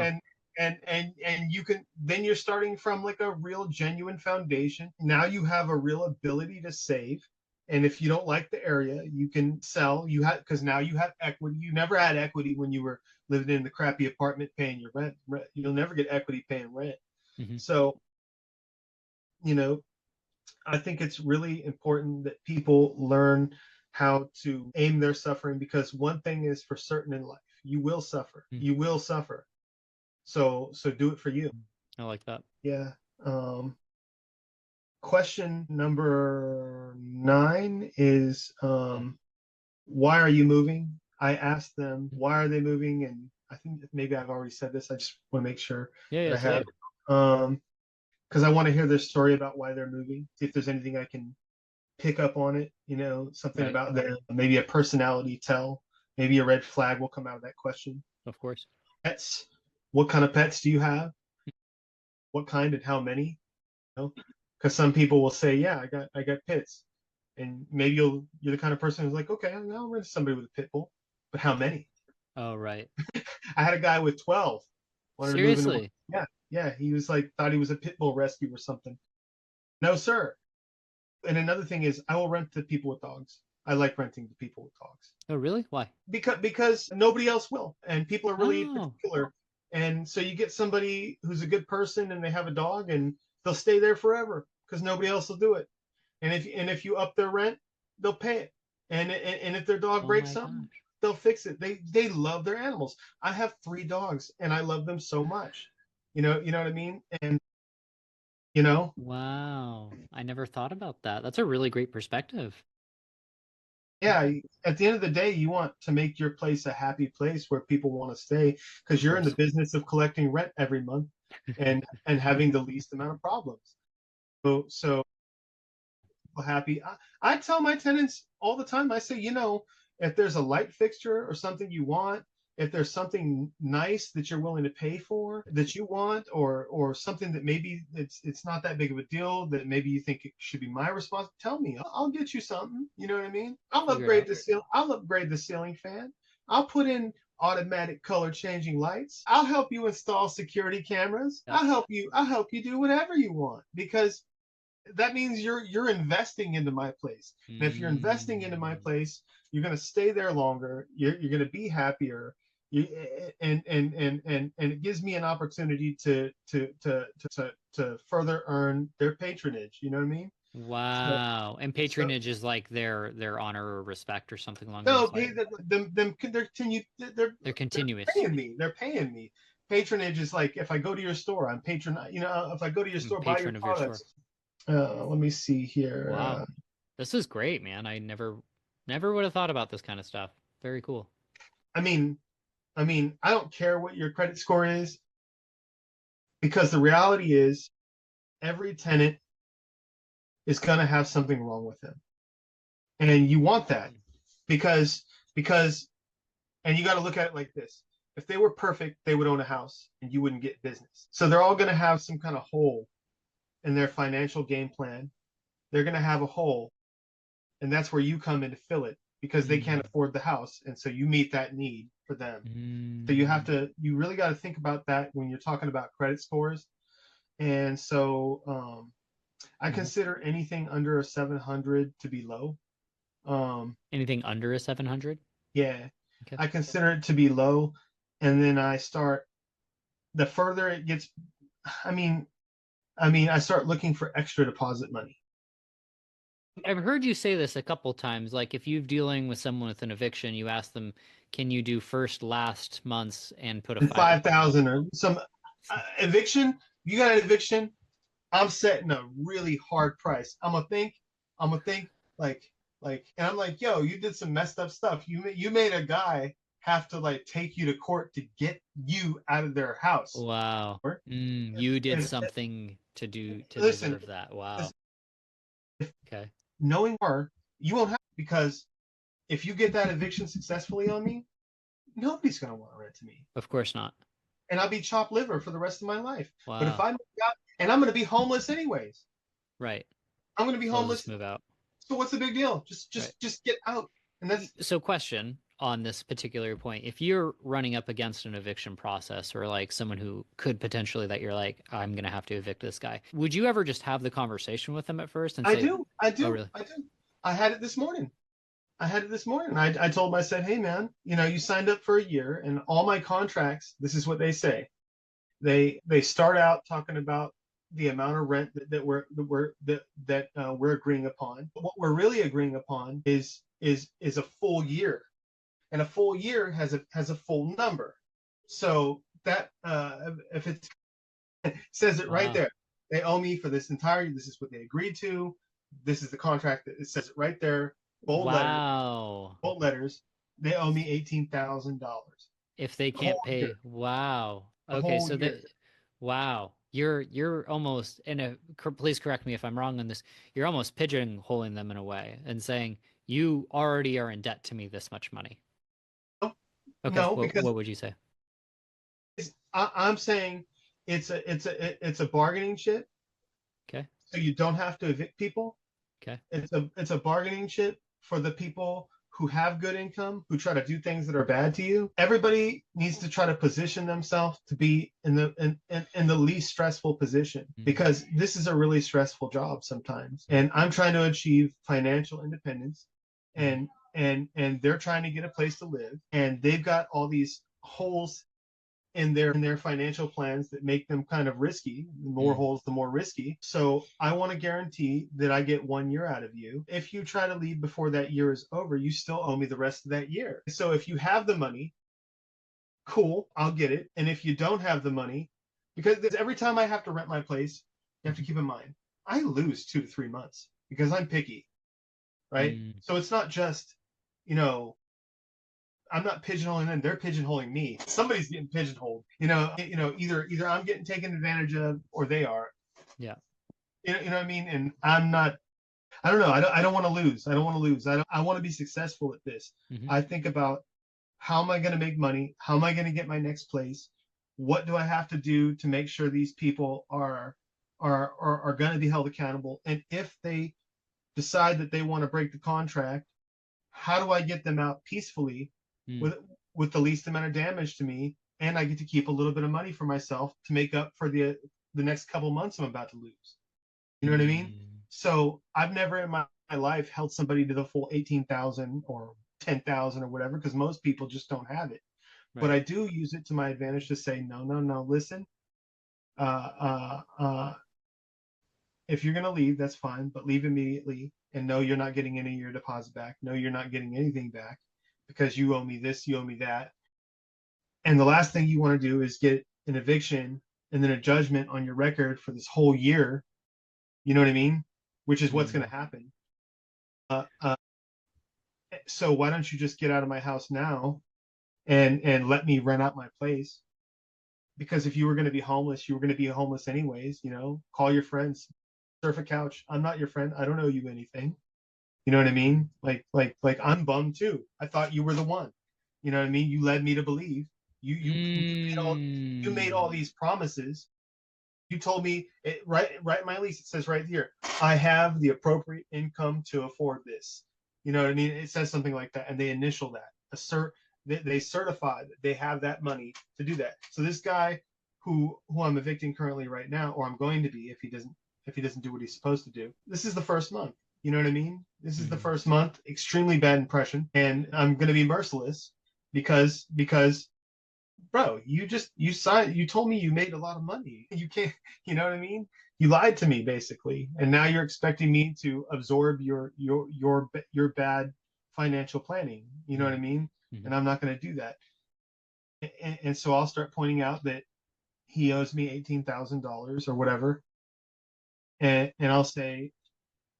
and you can then you're starting from like a real genuine foundation. Now you have a real ability to save. And if you don't like the area, you can sell. You have because now you have equity. You never had equity when you were living in the crappy apartment paying your rent. You'll never get equity paying rent. Hmm. So, you know, I think it's really important that people learn how to aim their suffering, because one thing is for certain in life: you will suffer. Mm. You will suffer. So do it for you. I like that. Yeah. Question number 9 is why are you moving? I asked them why are they moving, and I think maybe I've already said this. I just want to make sure Yeah, that yeah, I have. totally. Because I want to hear their story about why they're moving. See if there's anything I can pick up on it. Something Right. about them, maybe a personality tell, maybe a red flag will come out of that question. Of course. Pets. What kind of pets do you have? What kind and how many? Because some people will say, yeah, I got pits, and maybe you're the kind of person who's like, okay, I'll rent somebody with a pit bull, but how many? Oh, right. I had a guy with 12 wanted to move into one. Seriously? Yeah, he was like thought he was a pit bull rescue or something. No, sir. And another thing is, I will rent to people with dogs. I like renting to people with dogs Oh, really? Why? because nobody else will, and people are really Oh, particular. And so you get somebody who's a good person, and they have a dog, and they'll stay there forever because nobody else will do it. And if you up their rent, they'll pay it. And if their dog oh breaks my something, gosh. they'll fix it. They love their animals. I have 3 dogs and I love them so much. You know what I mean? And you know, Wow. I never thought about that. That's a really great perspective. yeah, at the end of the day, you want to make your place a happy place where people want to stay because Of you're in the course. business of collecting rent every month and having the least amount of problems. So happy. I tell my tenants all the time, I say, if there's a light fixture or something you want, if there's something nice that you're willing to pay for that you want, or something that maybe it's not that big of a deal that maybe you think it should be my responsibility, tell me. I'll get you something. You know what I mean? Figure it out. I'll upgrade the ceiling fan. I'll put in automatic color changing lights. I'll help you install security cameras. Yeah. I'll help you do whatever you want because that means you're investing into my place. And if you're investing into my place, you're going to stay there longer. You're going to be happier. And it gives me an opportunity to further earn their patronage. You know what I mean? Wow. And patronage is like their honor or respect or something along No, those lines. They're continuous. They're paying me. Patronage is like if I go to your store, I'm patron. If I go to your store, buy your Patron of your store. products. Let me see here. Wow. This is great, man. I never would have thought about this kind of stuff. Very cool. I mean, I don't care what your credit score is because the reality is every tenant is going to have something wrong with them. And you want that because and you got to look at it like this. If they were perfect, they would own a house and you wouldn't get business. So they're all going to have some kind of hole in their financial game plan. They're going to have a hole, and that's where you come in to fill it because they can't afford the house, and so you meet that need for them. So you really got to think about that when you're talking about credit scores. And so I consider anything under a 700 to be low. Anything under a 700? Yeah, Okay. I consider it to be low, and then the further it gets, I start looking for extra deposit money. I've heard you say this a couple times. Like if you're dealing with someone with an eviction, you ask them, "Can you do first, last months and put a 5,000 or some eviction? You got an eviction? I'm setting a really hard price. I'm gonna think like, and I'm like, yo, you did some messed up stuff. You made a guy have to like take you to court to get you out of their house. Wow. You did something to deserve that. Wow. Okay. Knowing more, you won't have because if you get that eviction successfully on me, nobody's gonna want to rent to me. Of course not. And I'll be chopped liver for the rest of my life. Wow. But if I'm and I'm gonna be homeless anyways. Right. I'm gonna be homeless. Just move out. So what's the big deal? Just get out. And that's so question on this particular point. If you're running up against an eviction process or like someone who could potentially that you're like, I'm going to have to evict this guy, would you ever just have the conversation with them at first and say, I do. Oh, really? I do. I had it this morning. I told him, I said, hey man, you signed up for a year and all my contracts, this is what they say. They start out talking about the amount of rent that we're agreeing upon. But what we're really agreeing upon is a full year, and a full year has a full number. So that if it says it right there, they owe me for this entire. This is what they agreed to. This is the contract that it says it right there. Bold letters. They owe me $18,000 if they can't pay. Year. Wow. Okay, so wow. You're almost please correct me if I'm wrong on this. You're almost pigeonholing them in a way and saying you already are in debt to me this much money. Okay. No, what would you say? I'm saying it's a bargaining chip. Okay. So you don't have to evict people. Okay. It's a bargaining chip for the people who have good income, who try to do things that are bad to you. Everybody needs to try to position themselves to be in the least stressful position, because this is a really stressful job sometimes. And I'm trying to achieve financial independence, and they're trying to get a place to live, and they've got all these holes in their financial plans that make them kind of risky. The more holes, the more risky. So I want to guarantee that I get 1 year out of you. If you try to leave before that year is over, you still owe me the rest of that year. So if you have the money, cool, I'll get it. And if you don't have the money, because every time I have to rent my place, you have to keep in mind, I lose 2 to 3 months because I'm picky, right? So it's not just, you know, I'm not pigeonholing them; they're pigeonholing me. Somebody's getting pigeonholed. Either I'm getting taken advantage of, or they are. Yeah. You know what I mean? And I'm not. I don't know. I don't want to lose. I don't want to lose. I want to be successful at this. I think about how am I going to make money? How am I going to get my next place? What do I have to do to make sure these people are going to be held accountable? And if they decide that they want to break the contract, how do I get them out peacefully with the least amount of damage to me, and I get to keep a little bit of money for myself to make up for the next couple months I'm about to lose. You know what I mean? So I've never in my life held somebody to the full 18,000 or 10,000 or whatever, because most people just don't have it. Right. But I do use it to my advantage to say, no, listen, if you're going to leave, that's fine, but leave immediately. And no, you're not getting any of your deposit back. No, you're not getting anything back because you owe me this, you owe me that. And the last thing you want to do is get an eviction and then a judgment on your record for this whole year. You know what I mean? Which is what's going to happen. So why don't you just get out of my house now and let me rent out my place? Because if you were going to be homeless, you were going to be homeless anyways. You know, call your friends, surf a couch. I'm not your friend. I don't owe you anything. You know what I mean? Like I'm bummed too. I thought you were the one. You know what I mean? You led me to believe. You made all these promises. You told me right in my lease. It says right here, I have the appropriate income to afford this. You know what I mean? It says something like that, and they initial that. They certify that they have that money to do that. So this guy who I'm evicting currently right now, or I'm going to be if he doesn't do what he's supposed to do. This is the first month. You know what I mean? This is the first month. Extremely bad impression, and I'm going to be merciless because bro, you told me you made a lot of money. You can't, you know what I mean? You lied to me basically, and now you're expecting me to absorb your bad financial planning. You know what I mean? And I'm not going to do that. And so I'll start pointing out that he owes me $18,000 or whatever, and I'll say,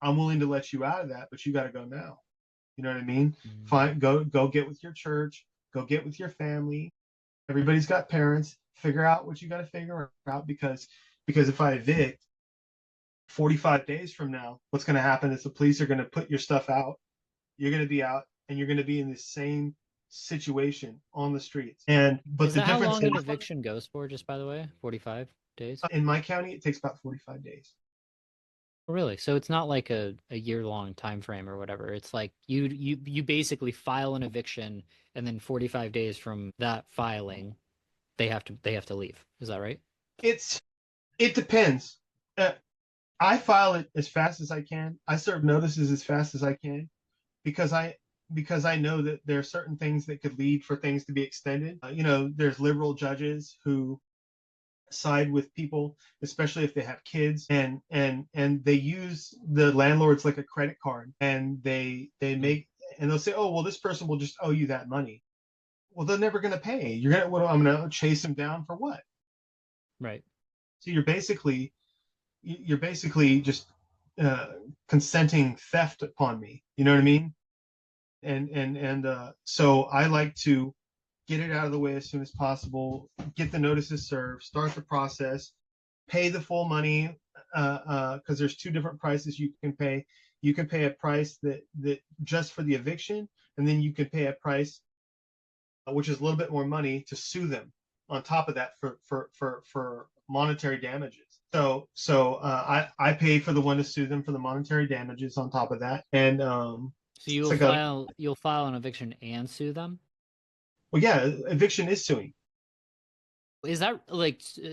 I'm willing to let you out of that, but you got to go now. You know what I mean? Fine, go get with your church, go get with your family. Everybody's got parents. Figure out what you got to figure out, because if I evict 45 days from now, what's going to happen is the police are going to put your stuff out. You're going to be out, and you're going to be in the same situation on the streets. But is that how long an eviction goes for? Just by the way, 45 days. In my county, it takes about 45 days. Really? So it's not like a year-long time frame or whatever. It's like you basically file an eviction, and then 45 days from that filing, they have to leave. Is that right? It depends. I file it as fast as I can. I serve notices as fast as I can, because I know that there are certain things that could lead for things to be extended. There's liberal judges who side with people, especially if they have kids, and they use the landlords like a credit card, and they'll say, oh, well, this person will just owe you that money. Well, they're never going to pay. I'm going to chase them down for what? Right. So you're basically just consenting theft upon me. You know what I mean? And so I like to get it out of the way as soon as possible, get the notices served, start the process, pay the full money, because there's two different prices you can pay. You can pay a price that just for the eviction, and then you can pay a price which is a little bit more money to sue them on top of that for monetary damages. So I pay for the one to sue them for the monetary damages on top of that, and so you'll file an eviction and sue them. Well, yeah, eviction is suing. Is that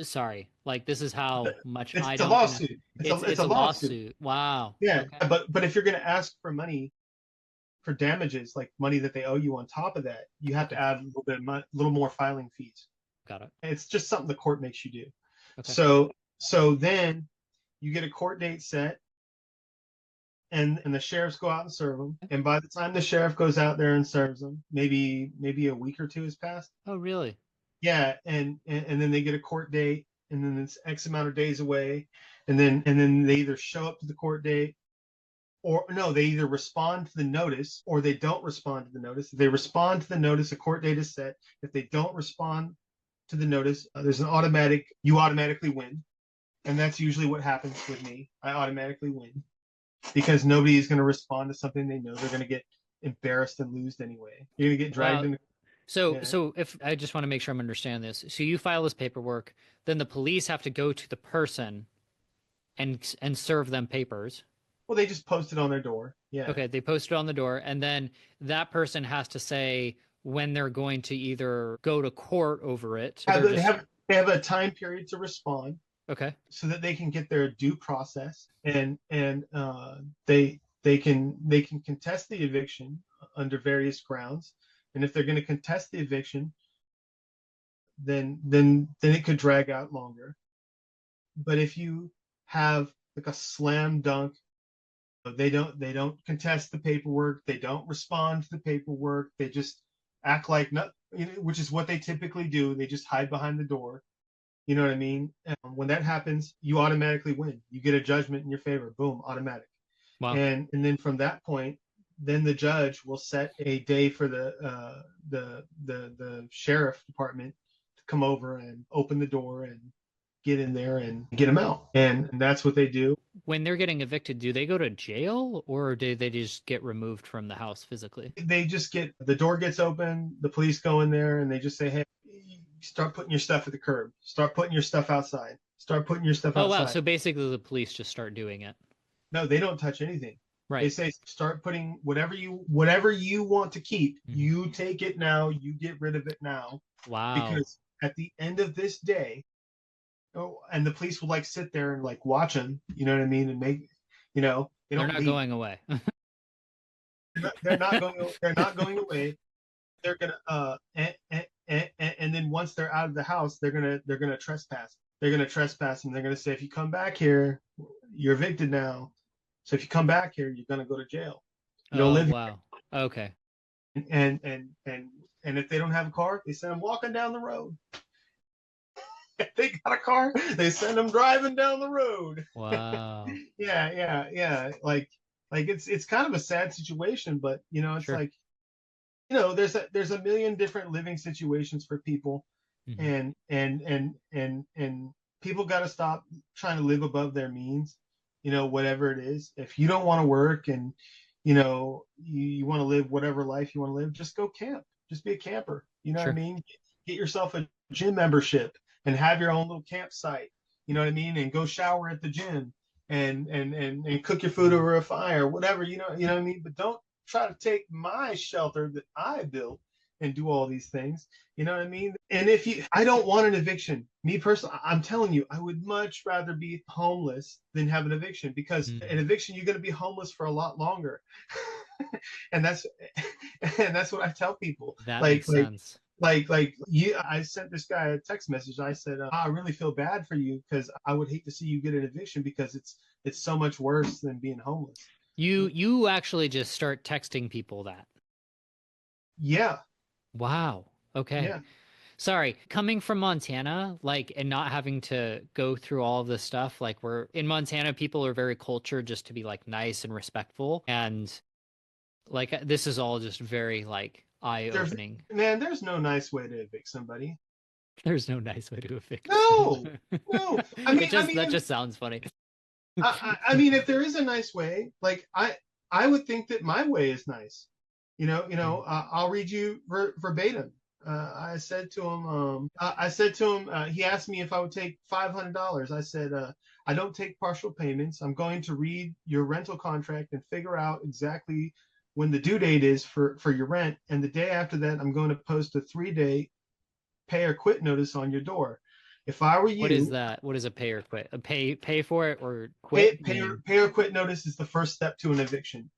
sorry? Like, this is how much it's a lawsuit. It's a lawsuit. Wow. Yeah, okay. But if you're going to ask for money for damages, like money that they owe you on top of that, you have to add a little more filing fees. Got it. It's just something the court makes you do. Okay. So then you get a court date set, and the sheriffs go out and serve them. And by the time the sheriff goes out there and serves them, maybe a week or two has passed. Oh, really? Yeah, and then they get a court date, and then it's X amount of days away, and then they either show up to the court date, or no, they either respond to the notice or they don't respond to the notice. If they respond to the notice, a court date is set. If they don't respond to the notice, you automatically win. And that's usually what happens with me. I automatically win because nobody is going to respond to something they know they're going to get embarrassed and lose anyway. You're going to get dragged into. So, Yeah. so if I just want to make sure I'm understanding this, so you file this paperwork, then the police have to go to the person and serve them papers. Well, they just post it on their door. Yeah. Okay, they post it on the door, and then that person has to say when they're going to either go to court over it. They have a time period to respond. Okay. So that they can get their due process, and they can contest the eviction under various grounds. And if they're going to contest the eviction, then it could drag out longer. But if you have like a slam dunk, they don't contest the paperwork, they don't respond to the paperwork, they just act like not, which is what they typically do. They just hide behind the door. You know what I mean? When that happens, you automatically win. You get a judgment in your favor. Boom, automatic. Wow. And then from that point, then the judge will set a day for the sheriff department to come over and open the door and get in there and get them out. And that's what they do. When they're getting evicted, do they go to jail or do they just get removed from the house physically? They just the door gets open, the police go in there, and they just say, hey, start putting your stuff at the curb. Start putting your stuff outside. Start putting your stuff outside. Oh, wow. So basically the police just start doing it. No, they don't touch anything. Right. They say, start putting whatever you want to keep, you take it now, you get rid of it now. Wow. Because at the end of this day, and the police will like sit there and like watch them, you know what I mean? And make, they're not going away. They're not going away. They're gonna and then once they're out of the house, they're gonna trespass. They're gonna trespass, and they're gonna say, if you come back here, you're evicted now. So if you come back here, you're gonna go to jail. You don't live wow. Here. Okay. And if they don't have a car, they send them walking down the road. If they got a car, they send them driving down the road. Wow. Yeah. Like it's kind of a sad situation, but it's sure. like, there's a million different living situations for people, and people got to stop trying to live above their means, whatever it is. If you don't want to work and you want to live whatever life you want to live, just go camp. Just be a camper. You know sure. what I mean? Get yourself a gym membership and have your own little campsite. You know what I mean? And go shower at the gym and cook your food over a fire, whatever. You know what I mean? But don't try to take my shelter that I built and do all these things. You know what I mean? And I don't want an eviction. Me personally, I'm telling you, I would much rather be homeless than have an eviction, because an eviction, you're going to be homeless for a lot longer. and that's what I tell people. That makes sense. I sent this guy a text message. I said, I really feel bad for you, because I would hate to see you get an eviction, because it's so much worse than being homeless. You actually just start texting people that. Yeah. Wow. Okay. Yeah. Sorry, coming from Montana, and not having to go through all of this stuff, we're in Montana, people are very cultured just to be nice and respectful. And this is all just very eye-opening. There's no nice way to evict somebody. There's no nice way to evict. No. That just sounds funny. I mean, if there is a nice way, I would think that my way is nice. I'll read you verbatim. I said to him, he asked me if I would take $500. I said, I don't take partial payments. I'm going to read your rental contract and figure out exactly when the due date is for your rent. And the day after that, I'm going to post a 3-day pay or quit notice on your door. If I were you, what is that? What is a pay or quit? A pay for it or quit? Pay or quit notice is the first step to an eviction.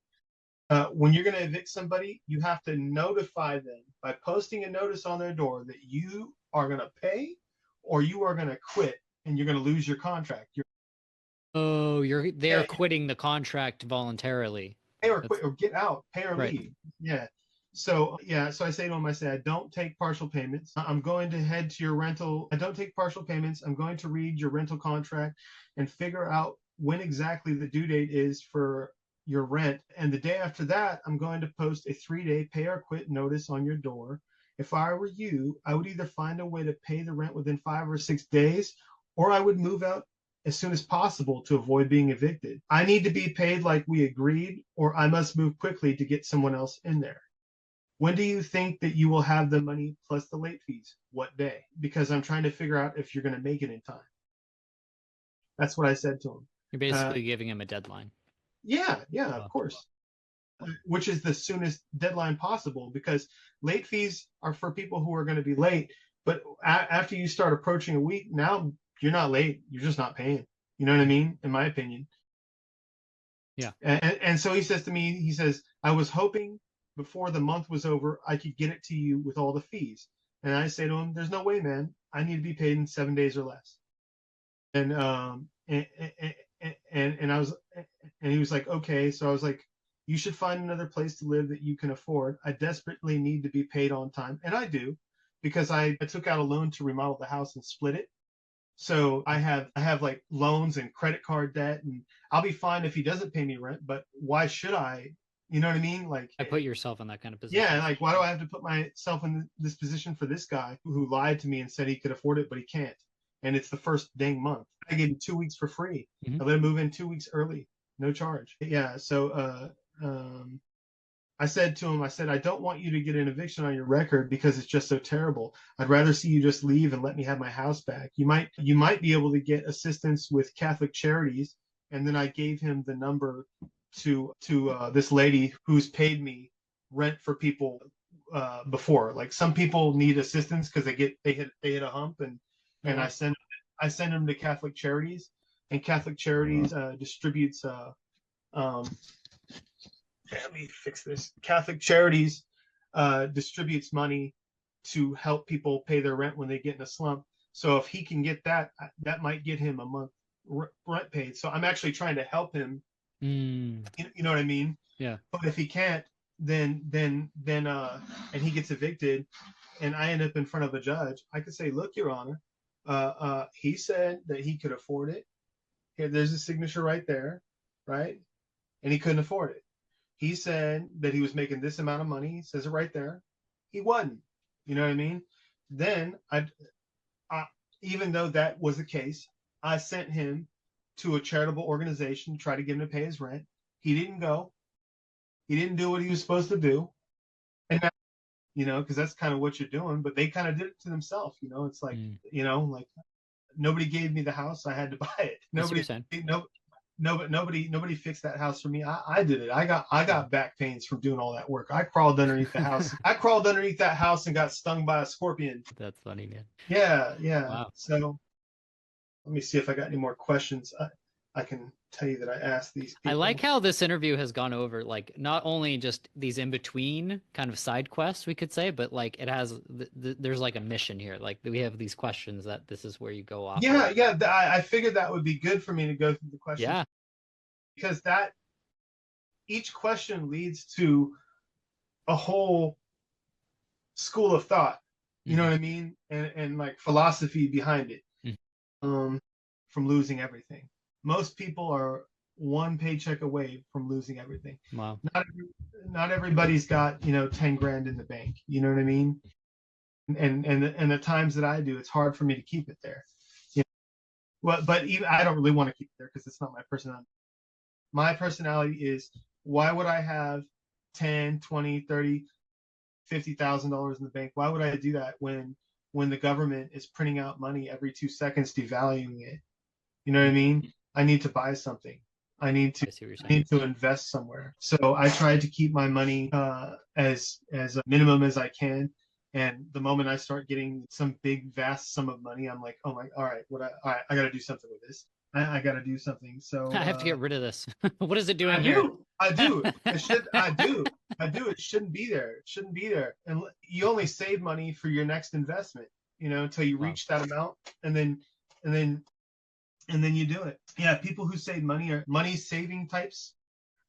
When you're going to evict somebody, you have to notify them by posting a notice on their door that you are going to pay or you are going to quit and you're going to lose your contract. Oh, they're Yeah, quitting the contract voluntarily. pay or That's quit or get out, pay or right. leave. Yeah. So yeah, so I say to him, I say, I don't take partial payments. I'm going to head to your rental. I don't take partial payments. I'm going to read your rental contract and figure out when exactly the due date is for your rent. And the day after that, I'm going to post a 3-day pay or quit notice on your door. If I were you, I would either find a way to pay the rent within 5 or 6 days, or I would move out as soon as possible to avoid being evicted. I need to be paid like we agreed, or I must move quickly to get someone else in there. When do you think that you will have the money plus the late fees? What day? Because I'm trying to figure out if you're going to make it in time. That's what I said to him. You're basically giving him a deadline. Yeah, of course. Which is the soonest deadline possible, because late fees are for people who are going to be late. But after you start approaching a week, now you're not late. You're just not paying. You know what I mean? In my opinion. Yeah. And so he says to me, he says, I was hoping before the month was over, I could get it to you with all the fees. And I say to him, there's no way, man. I need to be paid in 7 days or less. And and I was, and he was like, okay. So I was like, you should find another place to live that you can afford. I desperately need to be paid on time. And I do, because I took out a loan to remodel the house and split it. So I have like loans and credit card debt, and I'll be fine if he doesn't pay me rent, but why should I? You know what I mean? Like, I put yourself in that kind of position. yeah, like, why do I have to put myself in this position for this guy who lied to me and said he could afford it, but he can't? And it's the first dang month. I gave him 2 weeks for free. Mhm. I let him move in 2 weeks early, no charge. Yeah. So I said to him, I said, I don't want you to get an eviction on your record because it's just so terrible. I'd rather see you just leave and let me have my house back. You might be able to get assistance with Catholic Charities. And then I gave him the number to this lady who's paid me rent for people before. Like, some people need assistance because they hit a hump, and I send them to Catholic Charities, and Catholic Charities distributes let me fix this. Catholic Charities distributes money to help people pay their rent when they get in a slump. So if he can get that, that might get him a month rent paid. So I'm actually trying to help him. You know what I mean? Yeah. But if he can't, then and he gets evicted, and I end up in front of a judge, I could say, look, Your Honor, he said that he could afford it. Here, there's a signature right there, right? And he couldn't afford it. He said that he was making this amount of money. He says it right there. He wasn't. You know what I mean? Then I even though that was the case, I sent him to a charitable organization to try to get him to pay his rent. He didn't go. He didn't do what he was supposed to do. And now, because that's kind of what you're doing, but they kind of did it to themselves. It's like, like, nobody gave me the house. I had to buy it. Nobody fixed that house for me. I did it. I got back pains from doing all that work. I crawled underneath the house. I crawled underneath that house and got stung by a scorpion. That's funny, man. Yeah. Wow. So let me see if I got any more questions. I can tell you that I asked these people. I like how this interview has gone over, like, not only just these in between kind of side quests, we could say, but like it has there's like a mission here. Like, we have these questions that this is where you go off. Yeah. I figured that would be good for me to go through the questions. Yeah. Because each question leads to a whole school of thought. You know what I mean? And like philosophy behind it. From losing everything. Most people are one paycheck away from losing everything. Wow. Not everybody's got 10 grand in the bank. You know what I mean? And the times that I do, it's hard for me to keep it there. Well, but even I don't really want to keep it there because it's not my personality. My personality is, why would I have 10, 20, 30, $50,000 in the bank? Why would I do that when the government is printing out money every 2 seconds, devaluing it? You know what I mean? I need to buy something. I need to invest somewhere. So I try to keep my money as a minimum as I can. And the moment I start getting some big, vast sum of money, I'm like, all right, I got to do something with this. I got to do something. So I have to get rid of this. What is it doing I here? do. I do. It should. I do. I do. It shouldn't be there. It shouldn't be there. And you only save money for your next investment, until you Wow. reach that amount, and then, and then, and then you do it. Yeah, people who save money are money saving types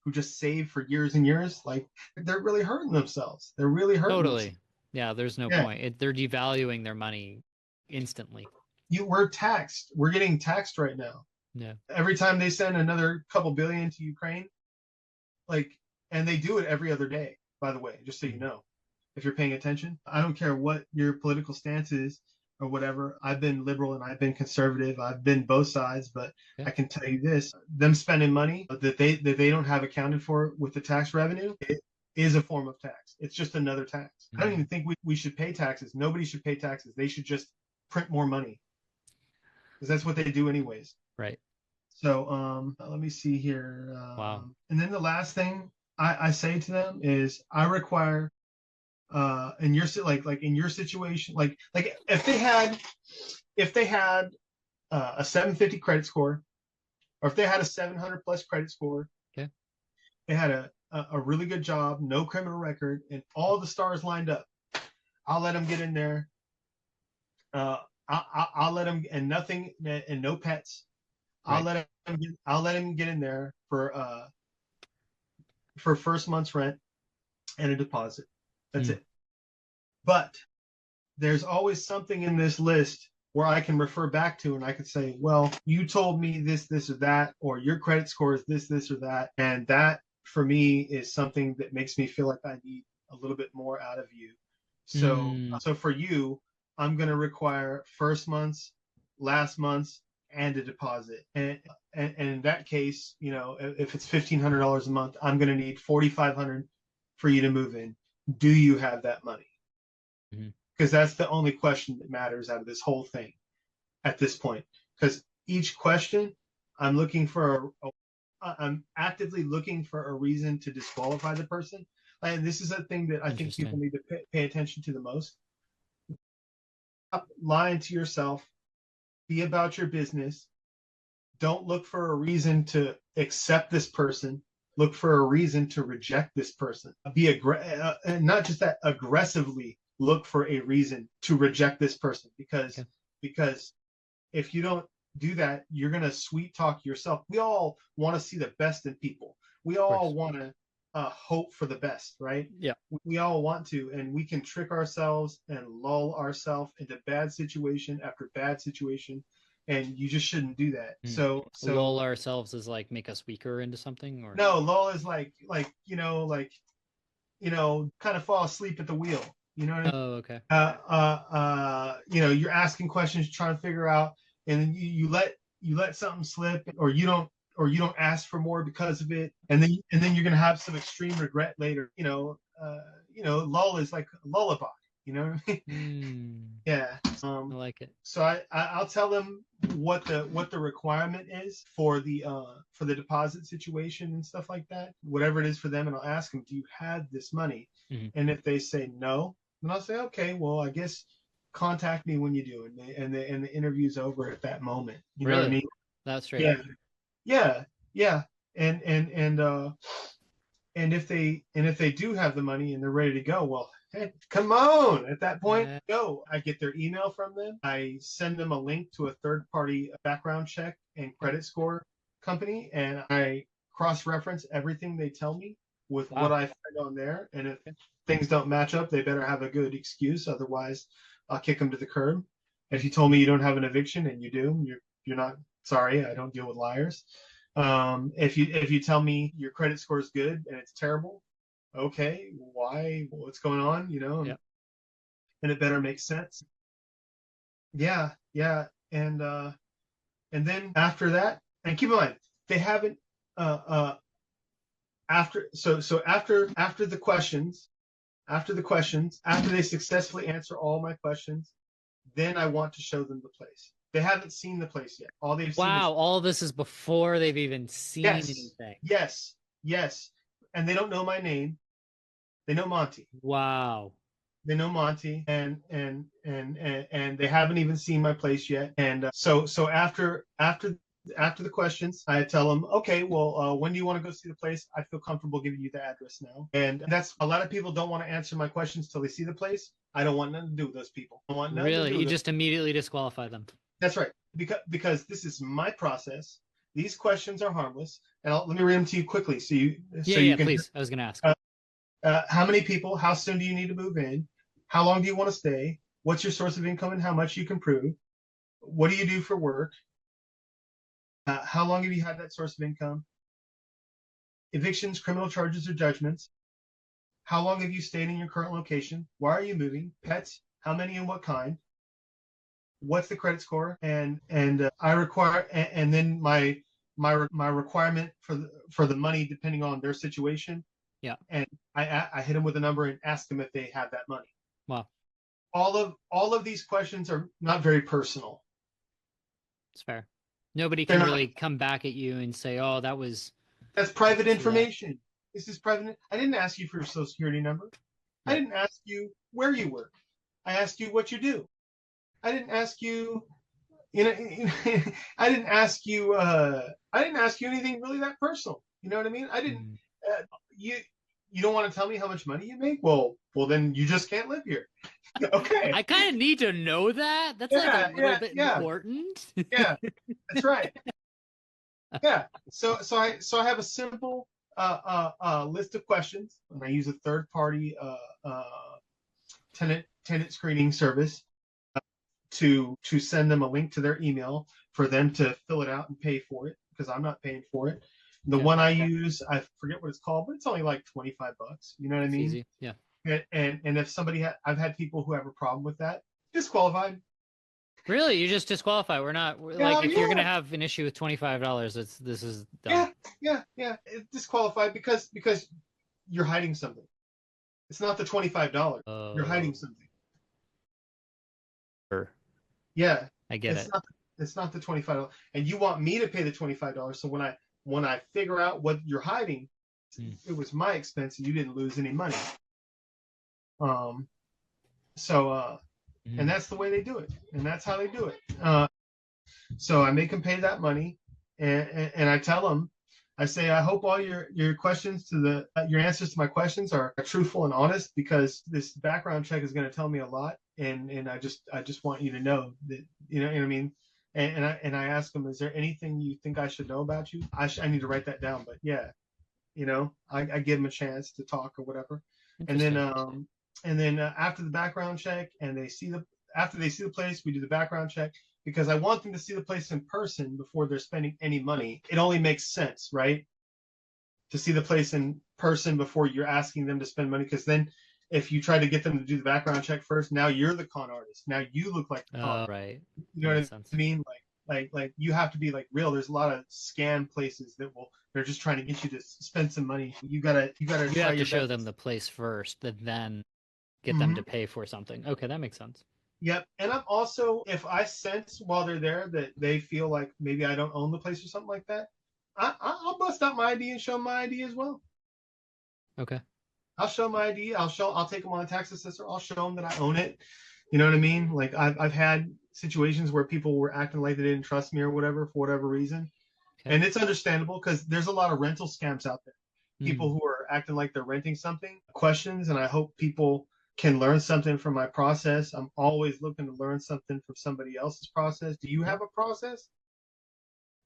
who just save for years and years. Like they're really hurting themselves. They're really hurting themselves. Totally. Yeah, there's no Yeah. point. They're devaluing their money instantly. We're taxed. We're getting taxed right now. Yeah. Every time they send another couple billion to Ukraine, and they do it every other day, by the way, just so you know, if you're paying attention. I don't care what your political stance is or whatever. I've been liberal and I've been conservative. I've been both sides, but Yeah. I can tell you this: them spending money that they don't have accounted for with the tax revenue, it is a form of tax. It's just another tax. I don't even think we should pay taxes. Nobody should pay taxes. They should just print more money, because that's what they do anyways. Right. So let me see here. Wow. And then the last thing I say to them is I require in your in your situation, like if they had a 750 credit score, or if they had a 700 plus credit score, okay, they had a really good job, no criminal record, and all the stars lined up, I'll let them get in there. I'll let them, and nothing, and no pets. I'll let him get in there for first month's rent and a deposit. That's it. But there's always something in this list where I can refer back to, and I could say, well, you told me this, or that, or your credit score is this, or that, and that for me is something that makes me feel like I need a little bit more out of you. So for you, I'm going to require first month's, last month's, and a deposit. And in that case, if it's $1,500 a month, I'm going to need $4,500 for you to move in. Do you have that money? Because that's the only question that matters out of this whole thing at this point. Because each question, I'm actively looking for a reason to disqualify the person. And this is a thing that I think people need to pay attention to the most. Stop lying to yourself. Be about your business. Don't look for a reason to accept this person. Look for a reason to reject this person. Not just that, aggressively look for a reason to reject this person, because if you don't do that, you're going to sweet talk yourself. We all want to see the best in people. We all want to hope for the best, right? Yeah. We all want to, and we can trick ourselves and lull ourselves into bad situation after bad situation, and you just shouldn't do that. So lull ourselves is like make us weaker into something, or no, lull is like kind of fall asleep at the wheel. You know what I mean? okay. You're asking questions, trying to figure out, and then you let something slip, or you don't ask for more because of it, and then you're gonna have some extreme regret later. Lull is like a lullaby. You know what I mean? Yeah. I like it. So I'll tell them what the requirement is for the deposit situation and stuff like that, whatever it is for them, and I'll ask them, do you have this money? And if they say no, then I'll say, okay, well, I guess contact me when you do, and the interview's over at that moment. You know what I mean? That's right. Yeah. And if they do have the money and they're ready to go, well, hey, come on. At that point, go. I get their email from them. I send them a link to a third-party background check and credit score company, and I cross-reference everything they tell me with what I find on there. And if things don't match up, they better have a good excuse. Otherwise, I'll kick them to the curb. If you told me you don't have an eviction and you do, you're not sorry. I don't deal with liars. If you tell me your credit score is good and it's terrible, okay, why? What's going on? And it better make sense. Yeah, and then after that, and keep in mind, they haven't after the questions, after they successfully answer all my questions, then I want to show them the place. They haven't seen the place yet. All they've seen is, all this is before they've even seen anything. Yes. And they don't know my name. They know Monty. Wow. They know Monty, and they haven't even seen my place yet. And so after After the questions, I tell them, okay, well, when do you want to go see the place? I feel comfortable giving you the address now. And that's a lot of people don't want to answer my questions till they see the place. I don't want nothing to do with those people. I don't want nothing to Really? do You with just immediately disqualify them. That's right. Because this is my process. These questions are harmless. And let me read them to you quickly so you can. Please. I was going to ask. How many people? How soon do you need to move in? How long do you want to stay? What's your source of income and how much you can prove? What do you do for work? How long have you had that source of income? Evictions, criminal charges, or judgments? How long have you stayed in your current location? Why are you moving? Pets? How many and what kind? What's the credit score? And I require, and then my requirement for the money depending on their situation. Yeah. And I hit them with a number and ask them if they have that money. Wow. All of these questions are not very personal. It's fair. Nobody can really come back at you and say, "Oh, that's private information." This is private. I didn't ask you for your social security number. Yeah. I didn't ask you where you work. I asked you what you do. I didn't ask you, I didn't ask you anything really that personal. You know what I mean? I didn't. You don't want to tell me how much money you make? Well, then you just can't live here. Okay. I kind of need to know that. That's like a little bit important. Yeah, that's right. Yeah. So I have a simple list of questions, and I use a third party tenant screening service to send them a link to their email for them to fill it out and pay for it because I'm not paying for it. The one I use, I forget what it's called, but it's only like $25. You know what I mean? Easy. Yeah. And if somebody I've had people who have a problem with that, disqualified. Really, you just disqualify. If you're gonna have an issue with $25, this is dumb. Yeah. It's disqualified because you're hiding something. It's not the $25. You're hiding something. Sure. Yeah, I get it. It's not the $25, and you want me to pay the $25. So when I figure out what you're hiding, it was my expense, and you didn't lose any money. And that's the way they do it, and that's how they do it. So I make them pay that money, and I tell them, I say, I hope all your questions your answers to my questions are truthful and honest, because this background check is going to tell me a lot, and I just want you to know that, you know what I mean. And I ask them, is there anything you think I should know about you? I need to write that down, but yeah, I give them a chance to talk or whatever, and then after the background check, and after they see the place, we do the background check, because I want them to see the place in person before they're spending any money. It only makes sense, right, to see the place in person before you're asking them to spend money, because then if you try to get them to do the background check first, now you're the con artist. Now you look like the con. Right. You know what I mean? Like you have to be like real. There's a lot of scam places they're just trying to get you to spend some money. You have to show them the place first, and then get them to pay for something. Okay, that makes sense. Yep. And I'm also, if I sense while they're there that they feel like maybe I don't own the place or something like that, I'll bust out my ID and show them my ID as well. Okay. I'll show my ID. I'll take them on a tax assessor. I'll show them that I own it. You know what I mean? Like I've had situations where people were acting like they didn't trust me or whatever for whatever reason. Okay. And it's understandable because there's a lot of rental scams out there. People who are acting like they're renting something. Questions, and I hope people can learn something from my process. I'm always looking to learn something from somebody else's process. Do you have a process?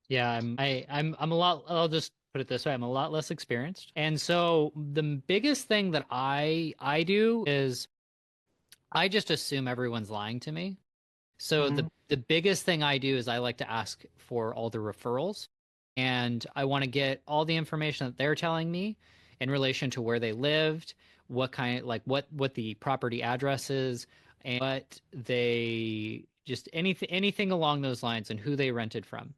Yeah, I'm a lot. I'll just put it this way: I'm a lot less experienced, and so the biggest thing that I do is I just assume everyone's lying to me. So the biggest thing I do is I like to ask for all the referrals, and I want to get all the information that they're telling me in relation to where they lived, what kind, like what the property address is, and what they just anything along those lines, and who they rented from.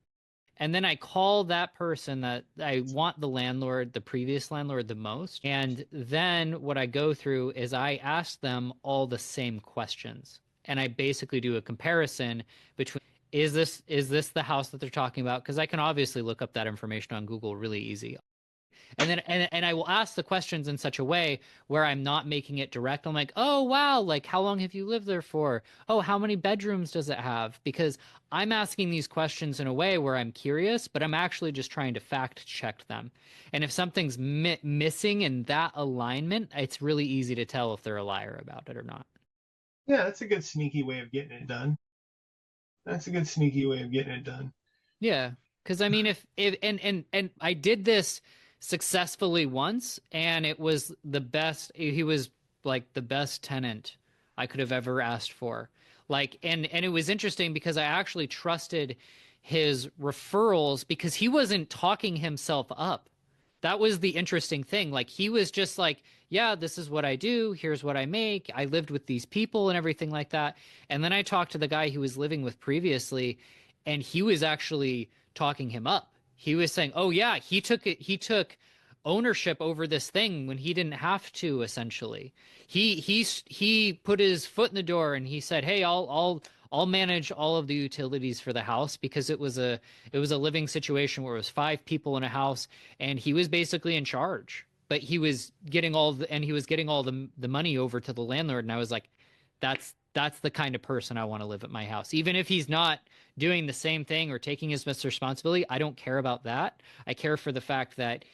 And then I call that person that I want the previous landlord the most. And then what I go through is I ask them all the same questions. And I basically do a comparison between, is this the house that they're talking about? Because I can obviously look up that information on Google really easy. And I will ask the questions in such a way where I'm not making it direct. I'm like, oh wow, like how long have you lived there for? Oh, how many bedrooms does it have? Because I'm asking these questions in a way where I'm curious, but I'm actually just trying to fact check them. And if something's missing in that alignment, it's really easy to tell if they're a liar about it or not. Yeah, that's a good sneaky way of getting it done. That's a good sneaky way of getting it done. Yeah, because I mean, if and I did this successfully once, and it was the best. He was like the best tenant I could have ever asked for. Like, and it was interesting because I actually trusted his referrals because he wasn't talking himself up. That was the interesting thing. Like, he was just like, yeah, this is what I do. Here's what I make. I lived with these people and everything like that. And then I talked to the guy he was living with previously, and he was actually talking him up. He was saying, "Oh yeah, he took ownership over this thing when he didn't have to, essentially. He put his foot in the door and he said, "Hey, I'll manage all of the utilities for the house," because it was a living situation where it was 5 people in a house and he was basically in charge. But he was getting all the money over to the landlord, and I was like, that's the kind of person I want to live at my house. Even if he's not doing the same thing or taking his responsibility, I don't care about that. I care for the fact that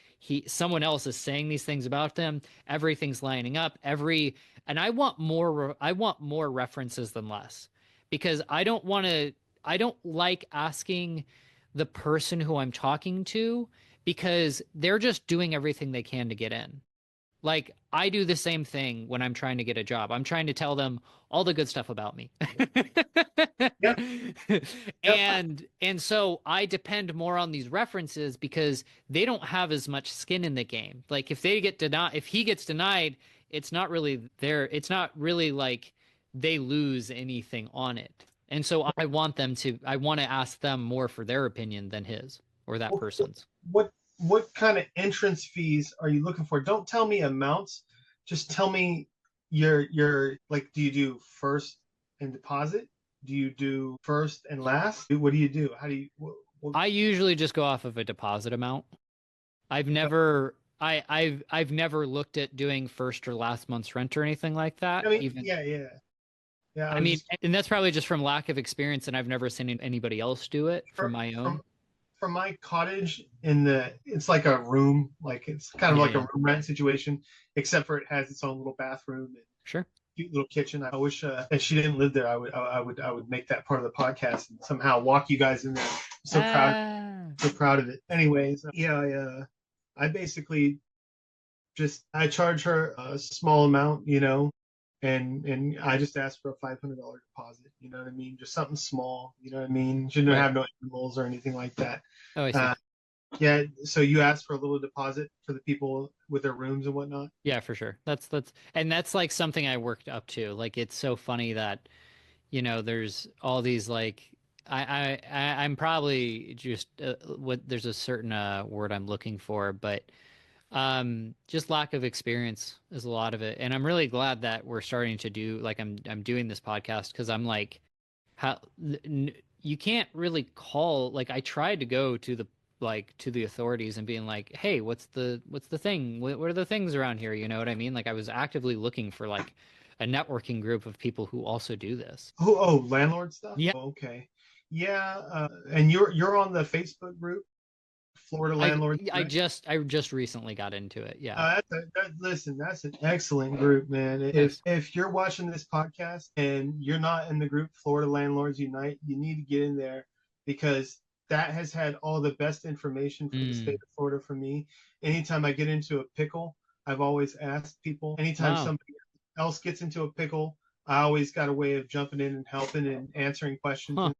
someone else is saying these things about them. Everything's lining up. And I want more references than less, because I don't like asking the person who I'm talking to, because they're just doing everything they can to get in. Like, I do the same thing when I'm trying to get a job. I'm trying to tell them all the good stuff about me. Yep. Yep. And so I depend more on these references because they don't have as much skin in the game. Like, if he gets denied, it's not really like they lose anything on it. And so I want to ask them more for their opinion than his or that What person's. what what kind of entrance fees are you looking for? Don't tell me amounts. Just tell me your like. Do you do first and deposit? Do you do first and last? What do you do? How do you? I usually just go off of a deposit amount. I've never looked at doing first or last month's rent or anything like that. I mean, Even yeah, yeah, yeah. I I was mean, just and that's probably just from lack of experience, and I've never seen anybody else do it from my from own. from my cottage in the. It's like a room, like it's kind of Yeah, like a yeah, room rent situation, except for it has its own little bathroom and sure. cute little kitchen. I wish if she didn't live there, I would make that part of the podcast and somehow walk you guys in there. I'm Ah, so proud of it. Anyways, yeah, I basically just I charge her a small amount, and I just ask for a $500 deposit. You know what I mean? Just something small. You know what I mean? Shouldn't right. have no animals or anything like that. Oh, I see. Uh, yeah. So you ask for a little deposit for the people with their rooms and whatnot. Yeah, for sure. That's like something I worked up to. Like, it's so funny that, there's all these like I'm probably just what there's a certain word I'm looking for, but just lack of experience is a lot of it. And I'm really glad that we're starting to do, like, I'm doing this podcast, because I'm like, how you can't really call. Like, I tried to go to the authorities and being like, hey, what's the thing, what are the things around here, you know what I mean? Like, I was actively looking for like a networking group of people who also do this. Oh, landlord stuff. Yeah, Oh, okay. Yeah. And you're on the Facebook group, Florida I Landlords, I right? just I just recently got into it. Yeah. Listen, that's an excellent group, man. If Nice. if you're watching this podcast and you're not in the group Florida Landlords Unite, you need to get in there, because that has had all the best information for the state Mm. of Florida for me. Anytime I get into a pickle, I've always asked people. Anytime Wow. somebody else gets into a pickle, I always got a way of jumping in and helping and answering questions. Huh. And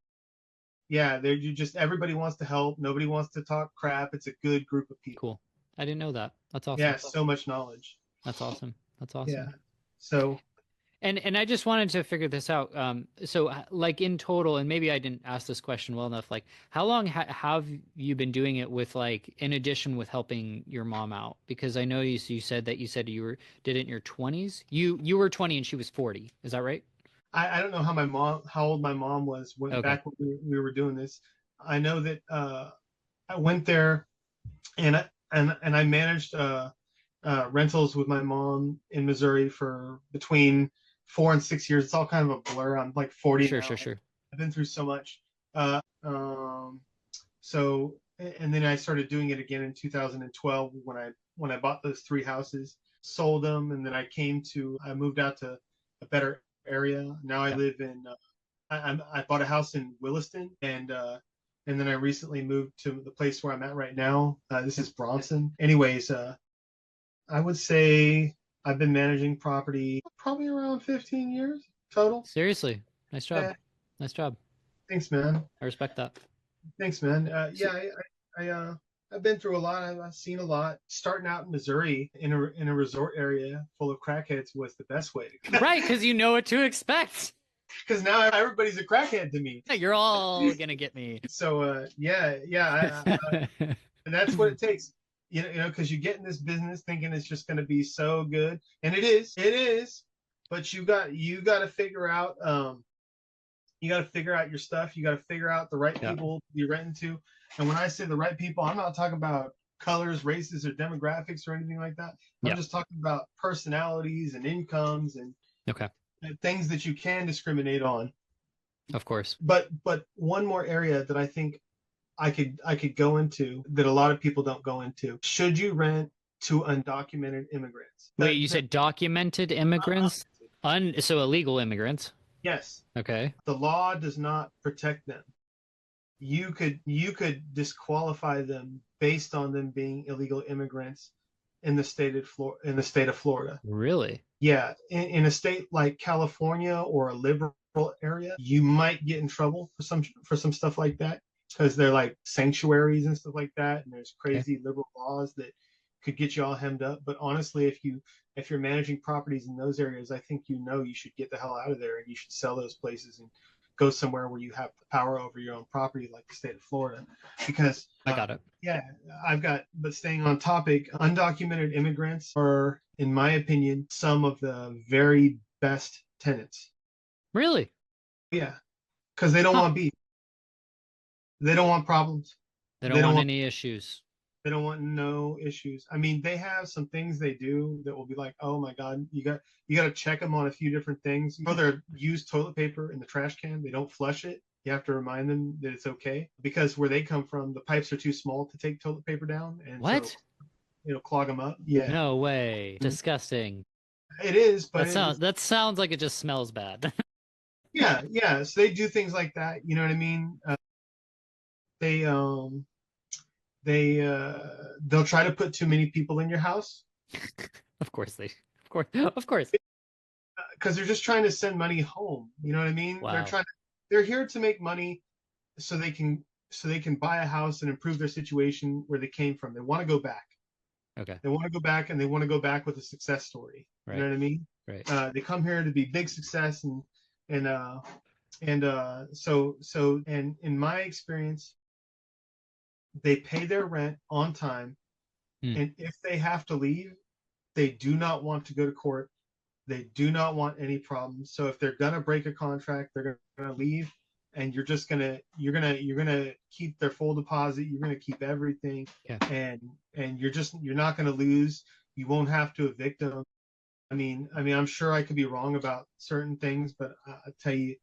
yeah, there you just everybody wants to help. Nobody wants to talk crap. It's a good group of people. Cool. I didn't know that. That's awesome. Yeah, so much knowledge. That's awesome. That's Yeah. awesome. So And I just wanted to figure this out. So like, in total, and maybe I didn't ask this question well enough. Like, how long have you been doing it with, like, in addition with helping your mom out? Because I know you said that you did it in your 20s. You were 20 and she was 40. Is that right? I don't know how old my mom was Okay. back when we were doing this. I know that I went there, and and I managed rentals with my mom in Missouri for between 4 and 6 years. It's all kind of a blur. I'm like 40 Sure, now. sure, sure. I've been through so much. Uh, um, so and then I started doing it again in 2012 when I bought those 3 houses, sold them, and then I moved out to a better area. Now I Yeah. live in I bought a house in Williston, and then I recently moved to the place where I'm at right now. This is Bronson. Anyways, I would say I've been managing property probably around 15 years total. Seriously, nice job. Yeah, Nice job. thanks, man. I respect that. Thanks, man. So, Yeah, I've been through a lot. I've seen a lot. Starting out in Missouri in a resort area full of crackheads was the best way to go. right, because you know what to expect. Because now everybody's a crackhead to me. You're all gonna get me. So and that's what it takes. Because you get in this business thinking it's just going to be so good, and it is. But you got to figure out your stuff. You got to figure out the right people you're renting to. And when I say the right people, I'm not talking about colors, races, or demographics or anything like that. I'm just talking about personalities and incomes and things that you can discriminate on. Of course. But one more area that I think I could go into that a lot of people don't go into. Should you rent to undocumented immigrants? Wait, you said documented immigrants? So illegal immigrants? Yes. Okay. The law does not protect them. You could disqualify them based on them being illegal immigrants in the state of Florida. Really? Yeah. In a state like California or a liberal area, you might get in trouble for some stuff like that, because they're like sanctuaries and stuff like that, and there's crazy liberal laws that could get you all hemmed up. But honestly, if you're managing properties in those areas, I think you should get the hell out of there, and you should sell those places and go somewhere where you have power over your own property, like the state of Florida. Because I got it. Yeah, but staying on topic, undocumented immigrants are, in my opinion, some of the very best tenants. Really? Yeah, because they don't want beef. They don't want problems. They don't want any issues. They don't want no issues. I mean, they have some things they do that will be like, oh my God, you got to check them on a few different things. Their used toilet paper in the trash can, they don't flush it. You have to remind them that it's okay, because where they come from, the pipes are too small to take toilet paper down, and what? So it'll clog them up. Yeah. No way. Disgusting. It is, but that sounds like it just smells bad. Yeah. So they do things like that. You know what I mean? They'll try to put too many people in your house. Of course, because they're just trying to send money home. You know what I mean? Wow. They're here to make money so they can buy a house and improve their situation where they came from. They want to go back. Okay. They want to go back, and they want to go back with a success story. Right. You know what I mean? Right. They come here to be big success, and in my experience, they pay their rent on time, and if they have to leave, they do not want to go to court. They do not want any problems. So if they're gonna break a contract, they're gonna leave, and you're gonna keep their full deposit. You're gonna keep everything, and you're not gonna lose. You won't have to evict them. I mean, I'm sure I could be wrong about certain things, but I'll tell you,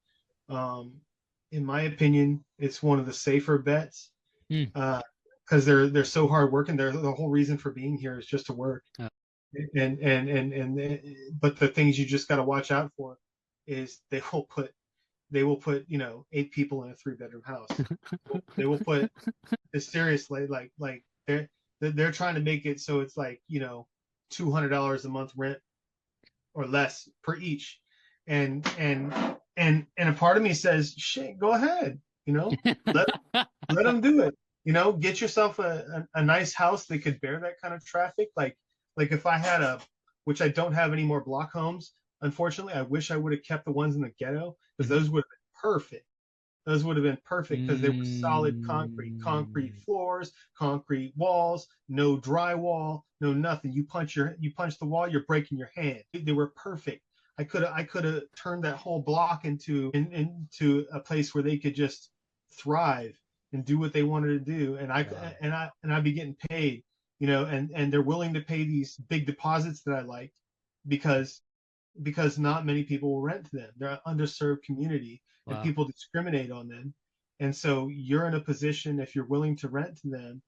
in my opinion, it's one of the safer bets. Because they're so hard working. The whole reason for being here is just to work. But the things you just got to watch out for is they will put 8 people in a 3-bedroom house. They will put seriously, like they're trying to make it so it's like $200 a month rent or less per each, and a part of me says, shit, go ahead, let them do it. Get yourself a nice house that could bear that kind of traffic. Like if I had which I don't have any more block homes, unfortunately. I wish I would have kept the ones in the ghetto, because those would have been perfect. Those would have been perfect because they were solid concrete floors, concrete walls, no drywall, no nothing. You punch the wall, you're breaking your hand. They were perfect. I could have turned that whole block into a place where they could just thrive and do what they wanted to do, and I'd be getting paid and they're willing to pay these big deposits that I like because not many people will rent to them. They're an underserved community and Wow. people discriminate on them. And so you're in a position, if you're willing to rent to them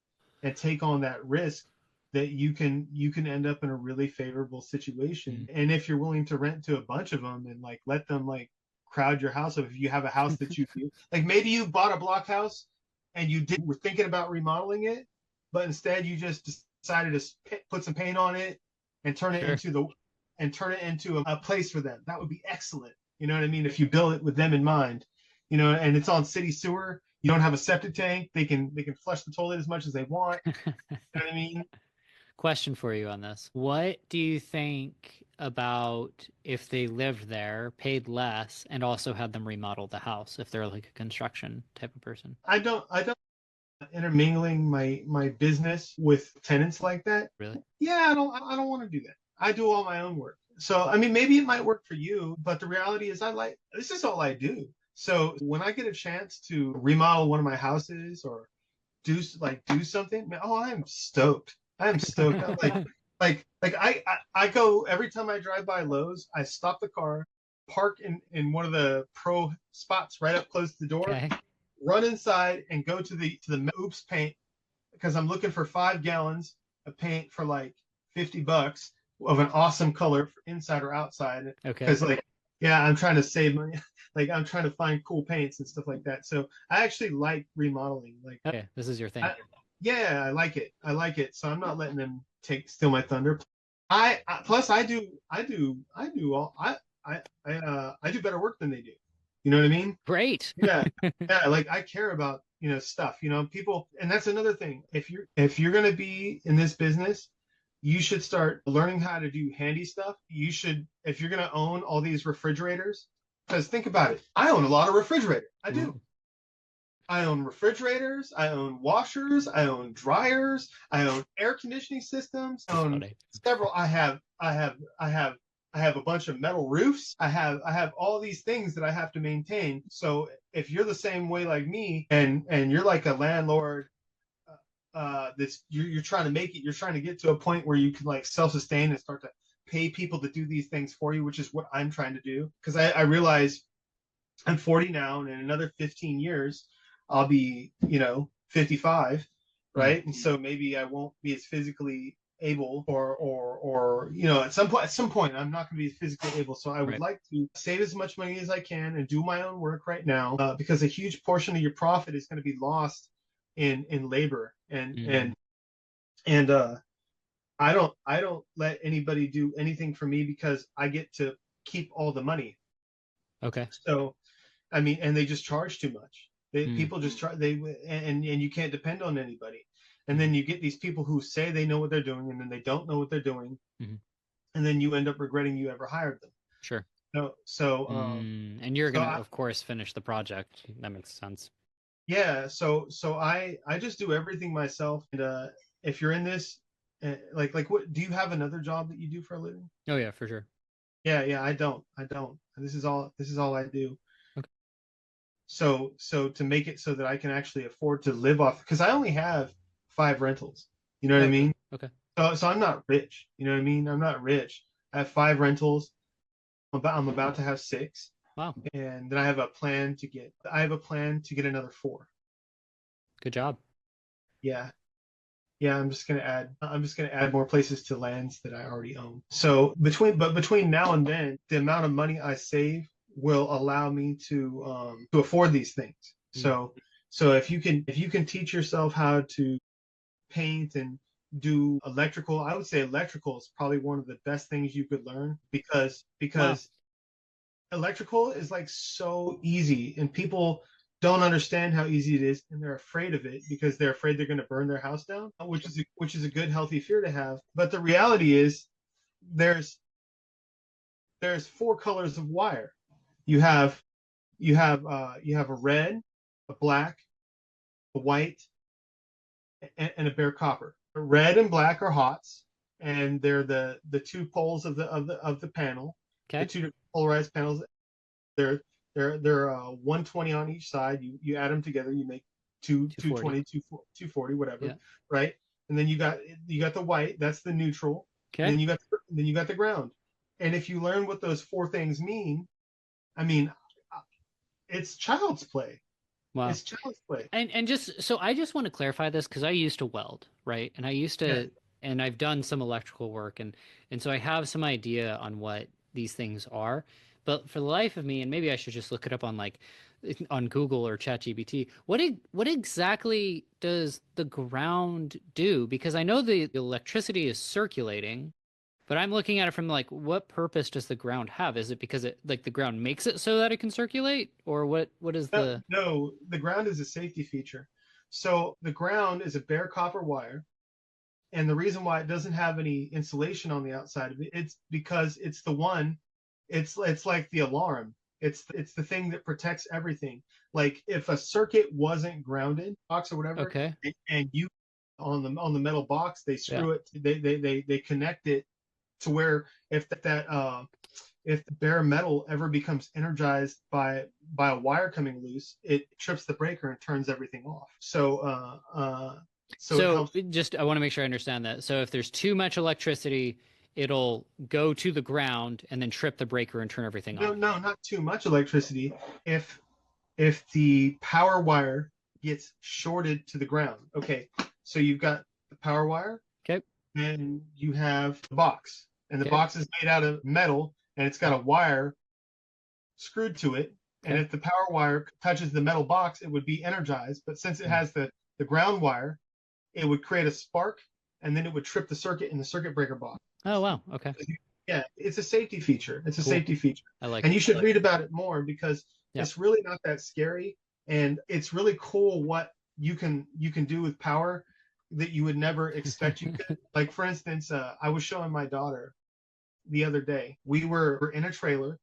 and take on that risk, that you can end up in a really favorable situation. And if you're willing to rent to a bunch of them and like let them like crowd your house up, if you have a house that you like, maybe you bought a block house and were thinking about remodeling it, but instead you just decided to put some paint on it and turn it Sure. into a place for them. That would be excellent. You know what I mean? If you build it with them in mind, and it's on city sewer, you don't have a septic tank. They can flush the toilet as much as they want. You know what I mean? Question for you on this. What do you think about if they lived there, paid less, and also had them remodel the house if they're like a construction type of person? I don't intermingling my business with tenants like that. Really? Yeah, I don't want to do that. I do all my own work. So I mean, maybe it might work for you, but the reality is, this is all I do. So when I get a chance to remodel one of my houses or do something, man, oh, I'm stoked. I'm stoked. I'm I go every time I drive by Lowe's, I stop the car, park in one of the pro spots right up close to the door, Okay. run inside and go to the Oops paint because I'm looking for 5 gallons of paint for like $50 of an awesome color for inside or outside. Okay. Because like, yeah, I'm trying to save money. Like I'm trying to find cool paints and stuff like that. So I actually like remodeling. Like, Okay. This is your thing. yeah, I like it. I like it. So I'm not letting them steal my thunder. Plus I do all I do better work than they do. You know what I mean? Great. Yeah, yeah. Like I care about stuff. People, and that's another thing. If you're gonna be in this business, you should start learning how to do handy stuff. You should, if you're gonna own all these refrigerators, because think about it. I own a lot of refrigerators. I do. Ooh. I own refrigerators. I own washers. I own dryers. I own air conditioning systems. I That's own funny. several. I have a bunch of metal roofs. I have all these things that I have to maintain. So if you're the same way like me, and you're like a landlord, this you're trying to make it. You're trying to get to a point where you can like self-sustain and start to pay people to do these things for you, which is what I'm trying to do. Because I realize I'm 40 now, and in another 15 years, I'll be 55, right? And so maybe I won't be as physically able, or at some point I'm not going to be physically able. So I would Right. like to save as much money as I can and do my own work right now, because a huge portion of your profit is going to be lost in labor, and I don't let anybody do anything for me because I get to keep all the money. Okay. So I mean, and they just charge too much. Mm. People just charge, and you can't depend on anybody. And then you get these people who say they know what they're doing, and then they don't know what they're doing, and then you end up regretting you ever hired them. Sure. And you're gonna, of course, finish the project. That makes sense. yeah. So I just do everything myself. And if you're in this, like what do you have another job that you do for a living? Oh yeah, for sure. Yeah. I don't. This is all I do. Okay. So to make it so that I can actually afford to live off, because I only have 5 rentals. You know what I mean? Okay. So I'm not rich. You know what I mean? I'm not rich. I have 5 rentals. I'm about to have 6. Wow. And then I have a plan to get another 4. Good job. Yeah. Yeah, I'm just gonna add more places to lands that I already own. So between now and then, the amount of money I save will allow me to afford these things. So if you can teach yourself how to paint and do electrical, I would say electrical is probably one of the best things you could learn, because electrical is like so easy, and people don't understand how easy it is, and they're afraid of it because they're afraid they're going to burn their house down, which is a good healthy fear to have. But the reality is there's 4 colors of wire. You have a red, a black, a white, and a bare copper. Red and black are hots, and they're the 2 poles of the panel. Okay. The 2 polarized panels. They're 120 on each side. You add them together, you make 220, 240, whatever, Yeah. right? and then you got the white, that's the neutral, and Okay. then you got the ground. And if you learn what those four things mean, I mean, it's child's play. Wow. It's child's play. And just so I just want to clarify this because I used to weld, right? And I used Yeah. to, and I've done some electrical work, and so I have some idea on what these things are. But for the life of me, and maybe I should just look it up on like on Google or ChatGPT. What exactly does the ground do? Because I know the electricity is circulating, but I'm looking at it from like, what purpose does the ground have? Is it because it like the ground makes it so that it can circulate, or what is No, the no, the ground is a safety feature. So the ground is a bare copper wire, and the reason why it doesn't have any insulation on the outside of it, it's because it's the one. It's like the alarm. It's the thing that protects everything. Like if a circuit wasn't grounded, box or whatever, okay? and you on the metal box, they Yeah. screw it. They connect it to where if the bare metal ever becomes energized by a wire coming loose, it trips the breaker and turns everything off. So it So helps. just I want to make sure I understand that. So if there's too much electricity, it'll go to the ground and then trip the breaker and turn everything No, off. no, not too much electricity. If if the power wire gets shorted to the ground, okay, so you've got the power wire Okay. and you have the box, and the Okay. box is made out of metal, and it's got a wire screwed to it. And Okay. if the power wire touches the metal box, it would be energized. But since it Mm. has the ground wire, it would create a spark, and then it would trip the circuit in the circuit breaker box. Oh wow. Okay. Yeah, it's a safety feature. It's a Cool. safety feature. I like And it. you should read about it more because Yeah. it's really not that scary. And it's really cool what you can do with power that you would never expect you could. Like for instance, I was showing my daughter the other day. We were in a trailer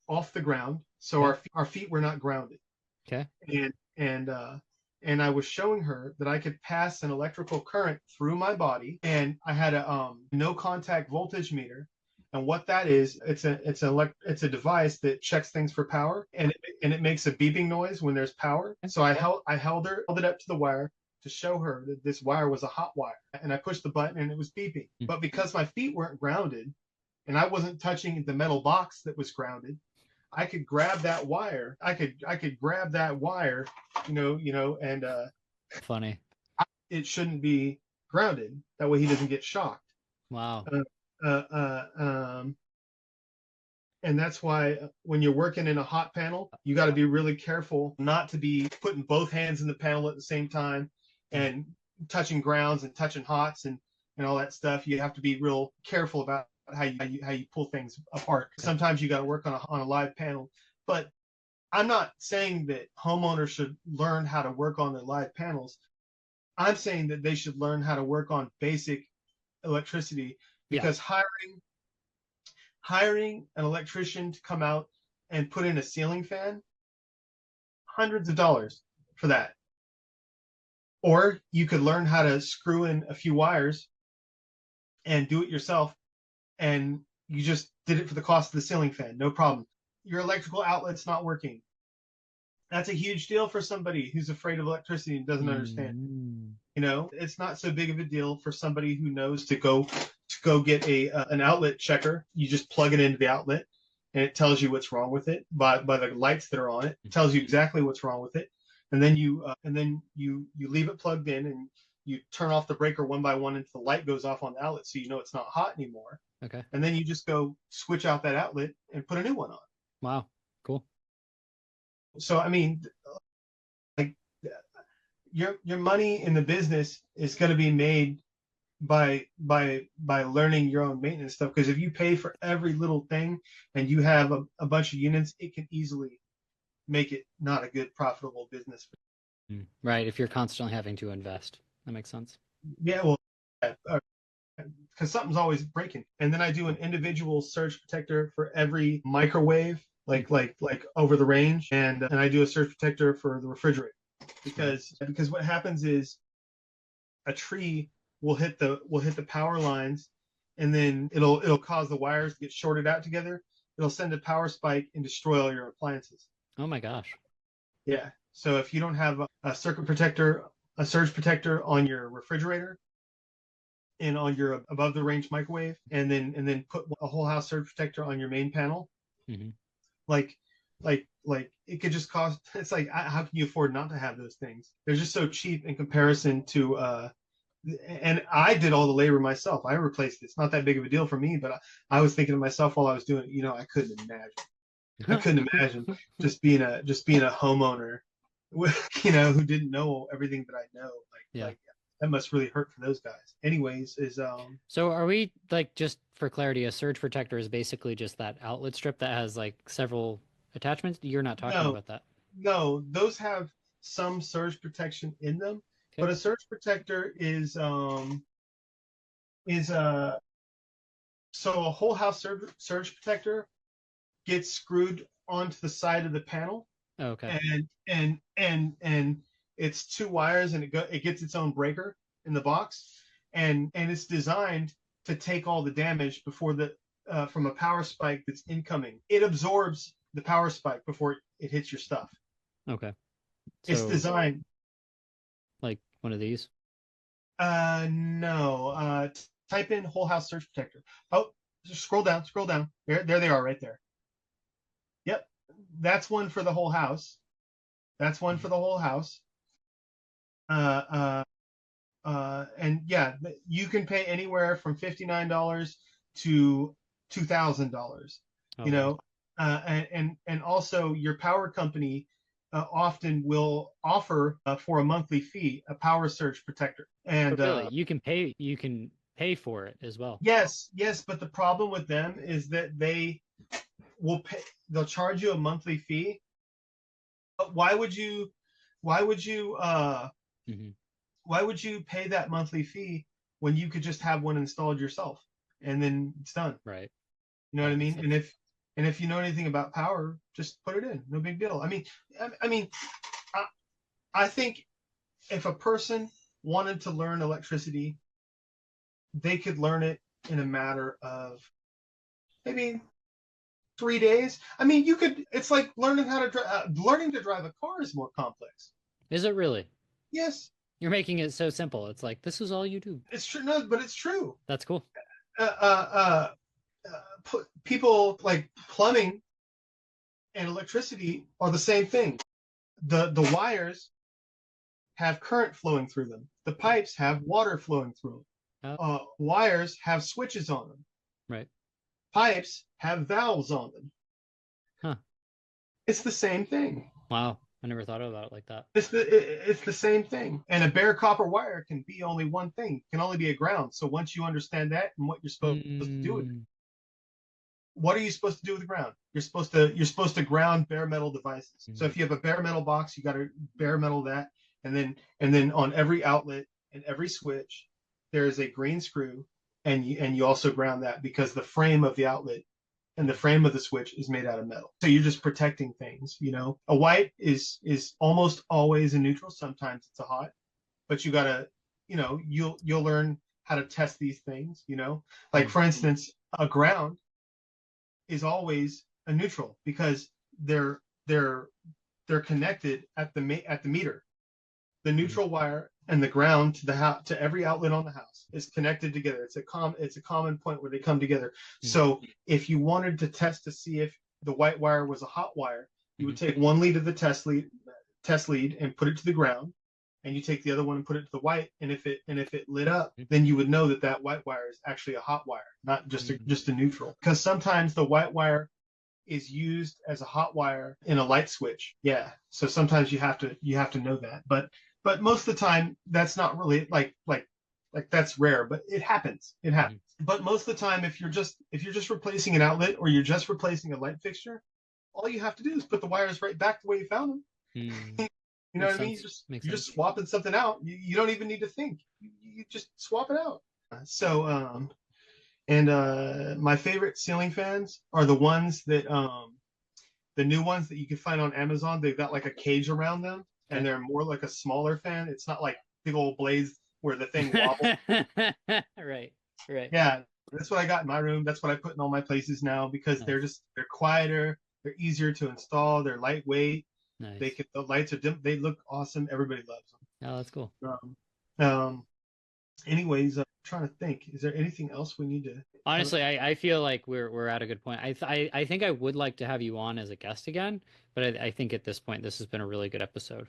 off the ground, so Okay. our feet were not grounded. Okay. And and uh and I was showing her that I could pass an electrical current through my body, and I had a no contact voltage meter. And what that is, it's a device that checks things for power, and it makes a beeping noise when there's power. So held it up to the wire to show her that this wire was a hot wire, and I pushed the button and it was beeping. Mm. But because my feet weren't grounded and I wasn't touching the metal box that was grounded, I could grab that wire. I could grab that wire, and Funny. it shouldn't be grounded. That way he doesn't get shocked. Wow. Uh, uh, um, and that's why when you're working in a hot panel, you got to be really careful not to be putting both hands in the panel at the same time and touching grounds and touching hots and all that stuff. You have to be real careful about how you pull things apart. Sometimes you got to work on a live panel, but I'm not saying that homeowners should learn how to work on their live panels. I'm saying that they should learn how to work on basic electricity, because hiring an electrician to come out and put in a ceiling fan, hundreds of dollars for that. Or you could learn how to screw in a few wires and do it yourself, and you just did it for the cost of the ceiling fan, no problem. Your electrical outlet's not working. That's a huge deal for somebody who's afraid of electricity and doesn't understand. It's not so big of a deal for somebody who knows to go get an outlet checker. You just plug it into the outlet, and it tells you what's wrong with it by the lights that are on it. It tells you exactly what's wrong with it, and then you leave it plugged in, and you turn off the breaker one by one until the light goes off on the outlet, so you know it's not hot anymore. Okay. And then you just go switch out that outlet and put a new one on. Wow. Cool. So I mean, like, your money in the business is going to be made by learning your own maintenance stuff. Because if you pay for every little thing and you have a bunch of units, it can easily make it not a good profitable business. Right. If you're constantly having to invest, that makes sense. Yeah, well, because something's always breaking. And then I do an individual surge protector for every microwave, like over the range, and I do a surge protector for the refrigerator, because what happens is a tree will hit the power lines, and then it'll cause the wires to get shorted out together. It'll send a power spike and destroy all your appliances. Oh my gosh. Yeah. So if you don't have a surge protector on your refrigerator, and on your above the range microwave, and then put a whole house surge protector on your main panel. Mm-hmm. Like it could just cost. It's like, how can you afford not to have those things? They're just so cheap in comparison to. And I did all the labor myself. I replaced it. It's not that big of a deal for me, but I was thinking to myself while I was doing it, I couldn't imagine. I couldn't imagine just being a homeowner, who didn't know everything that I know. Like that must really hurt for those guys. Anyways, So are we like, just for clarity, a surge protector is basically just that outlet strip that has like several attachments? You're not talking about that. No, those have some surge protection in them, but a surge protector is so a whole house surge protector gets screwed onto the side of the panel. Okay. And it's two wires, and it gets its own breaker in the box, and it's designed to take all the damage before from a power spike that's incoming. It absorbs the power spike before it hits your stuff. Okay. So, it's designed like one of these. No. Type in whole house surge protector. Oh, just scroll down. There they are, right there. Yep, that's one for the whole house. And yeah, you can pay anywhere from $59 to $2,000. And also your power company often will offer for a monthly fee a power surge protector. And really, you can pay for it as well. Yes, but the problem with them is that they'll charge you a monthly fee. But why would you pay that monthly fee when you could just have one installed yourself and then it's done? Right. You know what I mean? And if you know anything about power, just put it in. No big deal. I think if a person wanted to learn electricity, they could learn it in a matter of maybe 3 days. It's like learning to drive a car is more complex. Is it really? Yes. You're making it so simple. It's like, this is all you do. It's true. No, but it's true. That's cool. People like plumbing and electricity are the same thing. The wires have current flowing through them. The pipes have water flowing through them. Wires have switches on them. Right. Pipes have valves on them. Huh. It's the same thing. Wow. I never thought about it like that. It's the same thing. And a bare copper wire can be only one thing. It can only be a ground. So once you understand that and what you're supposed to do with it, what are you supposed to do with the ground? You're supposed to ground bare metal devices. So if you have a bare metal box, you got to bare metal that, and then on every outlet and every switch, there is a green screw, and you also ground that, because the frame of the outlet and the frame of the switch is made out of metal. So you're just protecting things. A white is almost always a neutral. Sometimes it's a hot, but you gotta, you'll learn how to test these things. Like for instance, a ground is always a neutral because they're connected at the meter. The neutral wire and the ground to every outlet on the house is connected together. It's a common point where they come together. So if you wanted to test to see if the white wire was a hot wire, you would take one lead of the test lead and put it to the ground, and you take the other one and put it to the white. And if it lit up, then you would know that white wire is actually a hot wire, not just a neutral. Because sometimes the white wire is used as a hot wire in a light switch. Yeah. So sometimes you have to know that. But most of the time that's not really like that's rare, but it happens. But most of the time, if you're just replacing an outlet or you're just replacing a light fixture, all you have to do is put the wires right back the way you found them. You know what I mean? You're just swapping something out. You don't even need to think. You just swap it out. So my favorite ceiling fans are the ones that the new ones that you can find on Amazon. They've got like a cage around them, and they're more like a smaller fan. It's not like big old blades where the thing wobbles. Right. Yeah, that's what I got in my room. That's what I put in all my places now, because they're quieter, they're easier to install, they're lightweight. Nice. The lights are dim. They look awesome. Everybody loves them. Oh, that's cool. Anyways, I'm trying to think. Is there anything else we need to? Honestly, I feel like we're at a good point. I think I would like to have you on as a guest again, but I think at this point this has been a really good episode.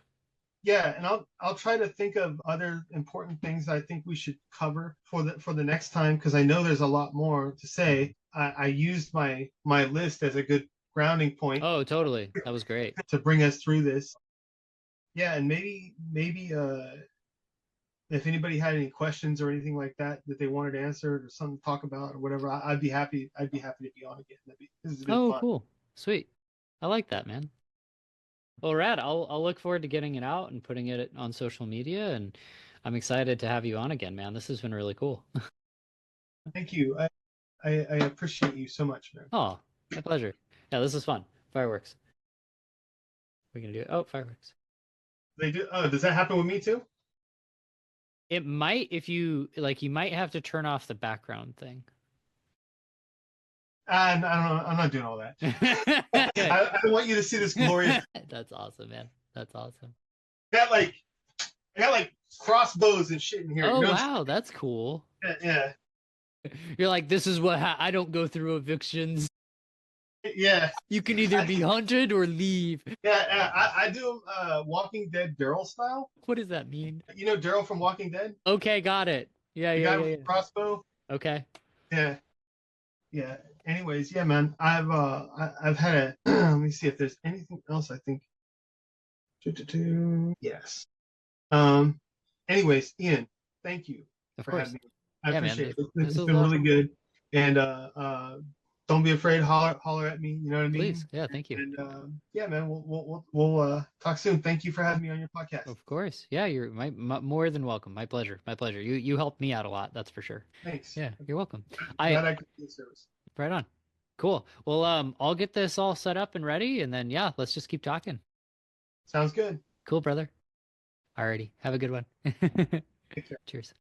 Yeah, and I'll try to think of other important things I think we should cover for the next time, because I know there's a lot more to say. I used my list as a good grounding point Oh, totally. That was great. to bring us through this. Yeah, and maybe if anybody had any questions or anything like that that they wanted answered or something to talk about or whatever, I'd be happy. I'd be happy to be on again. This has been Oh, fun. cool. Sweet. I like that, man. Well, rad. I'll look forward to getting it out and putting it on social media, and I'm excited to have you on again, man. This has been really cool. Thank you. I appreciate you so much, man. Oh, my pleasure. Yeah, this is fun. Fireworks. We're gonna do it. Oh, fireworks. They do. Oh, does that happen with me too? It might if you like. You might have to turn off the background thing. I don't know. I'm not doing all that. I don't want you to see this glorious. That's awesome, man. That's awesome. I got like crossbows and shit in here. Oh, you know? wow, that's cool. Yeah. You're like, this is what I don't go through evictions. Yeah. You can either be hunted or leave. Yeah. I do Walking Dead Daryl style. What does that mean? You know Daryl from Walking Dead? Okay, got it. Yeah, The yeah, guy yeah, with yeah. the crossbow. Okay. Yeah. Yeah. Anyways, yeah, man. I've had a let me see if there's anything else I think. Yes. Anyways, Ian, thank you Of for course. having me. I Yeah, man, appreciate it. this It's was been really awesome. good. And don't be afraid, holler at me, you know what I mean? Please. Yeah, thank you. And yeah, man, we'll talk soon. Thank you for having me on your podcast. Of course. Yeah, you're more than welcome. My pleasure. My pleasure. You helped me out a lot, that's for sure. Thanks. Yeah, you're welcome. Glad I could be of service. Right on. Cool. Well, I'll get this all set up and ready, and then yeah, let's just keep talking. Sounds good. Cool, brother. Alrighty. Have a good one. Take care. Cheers.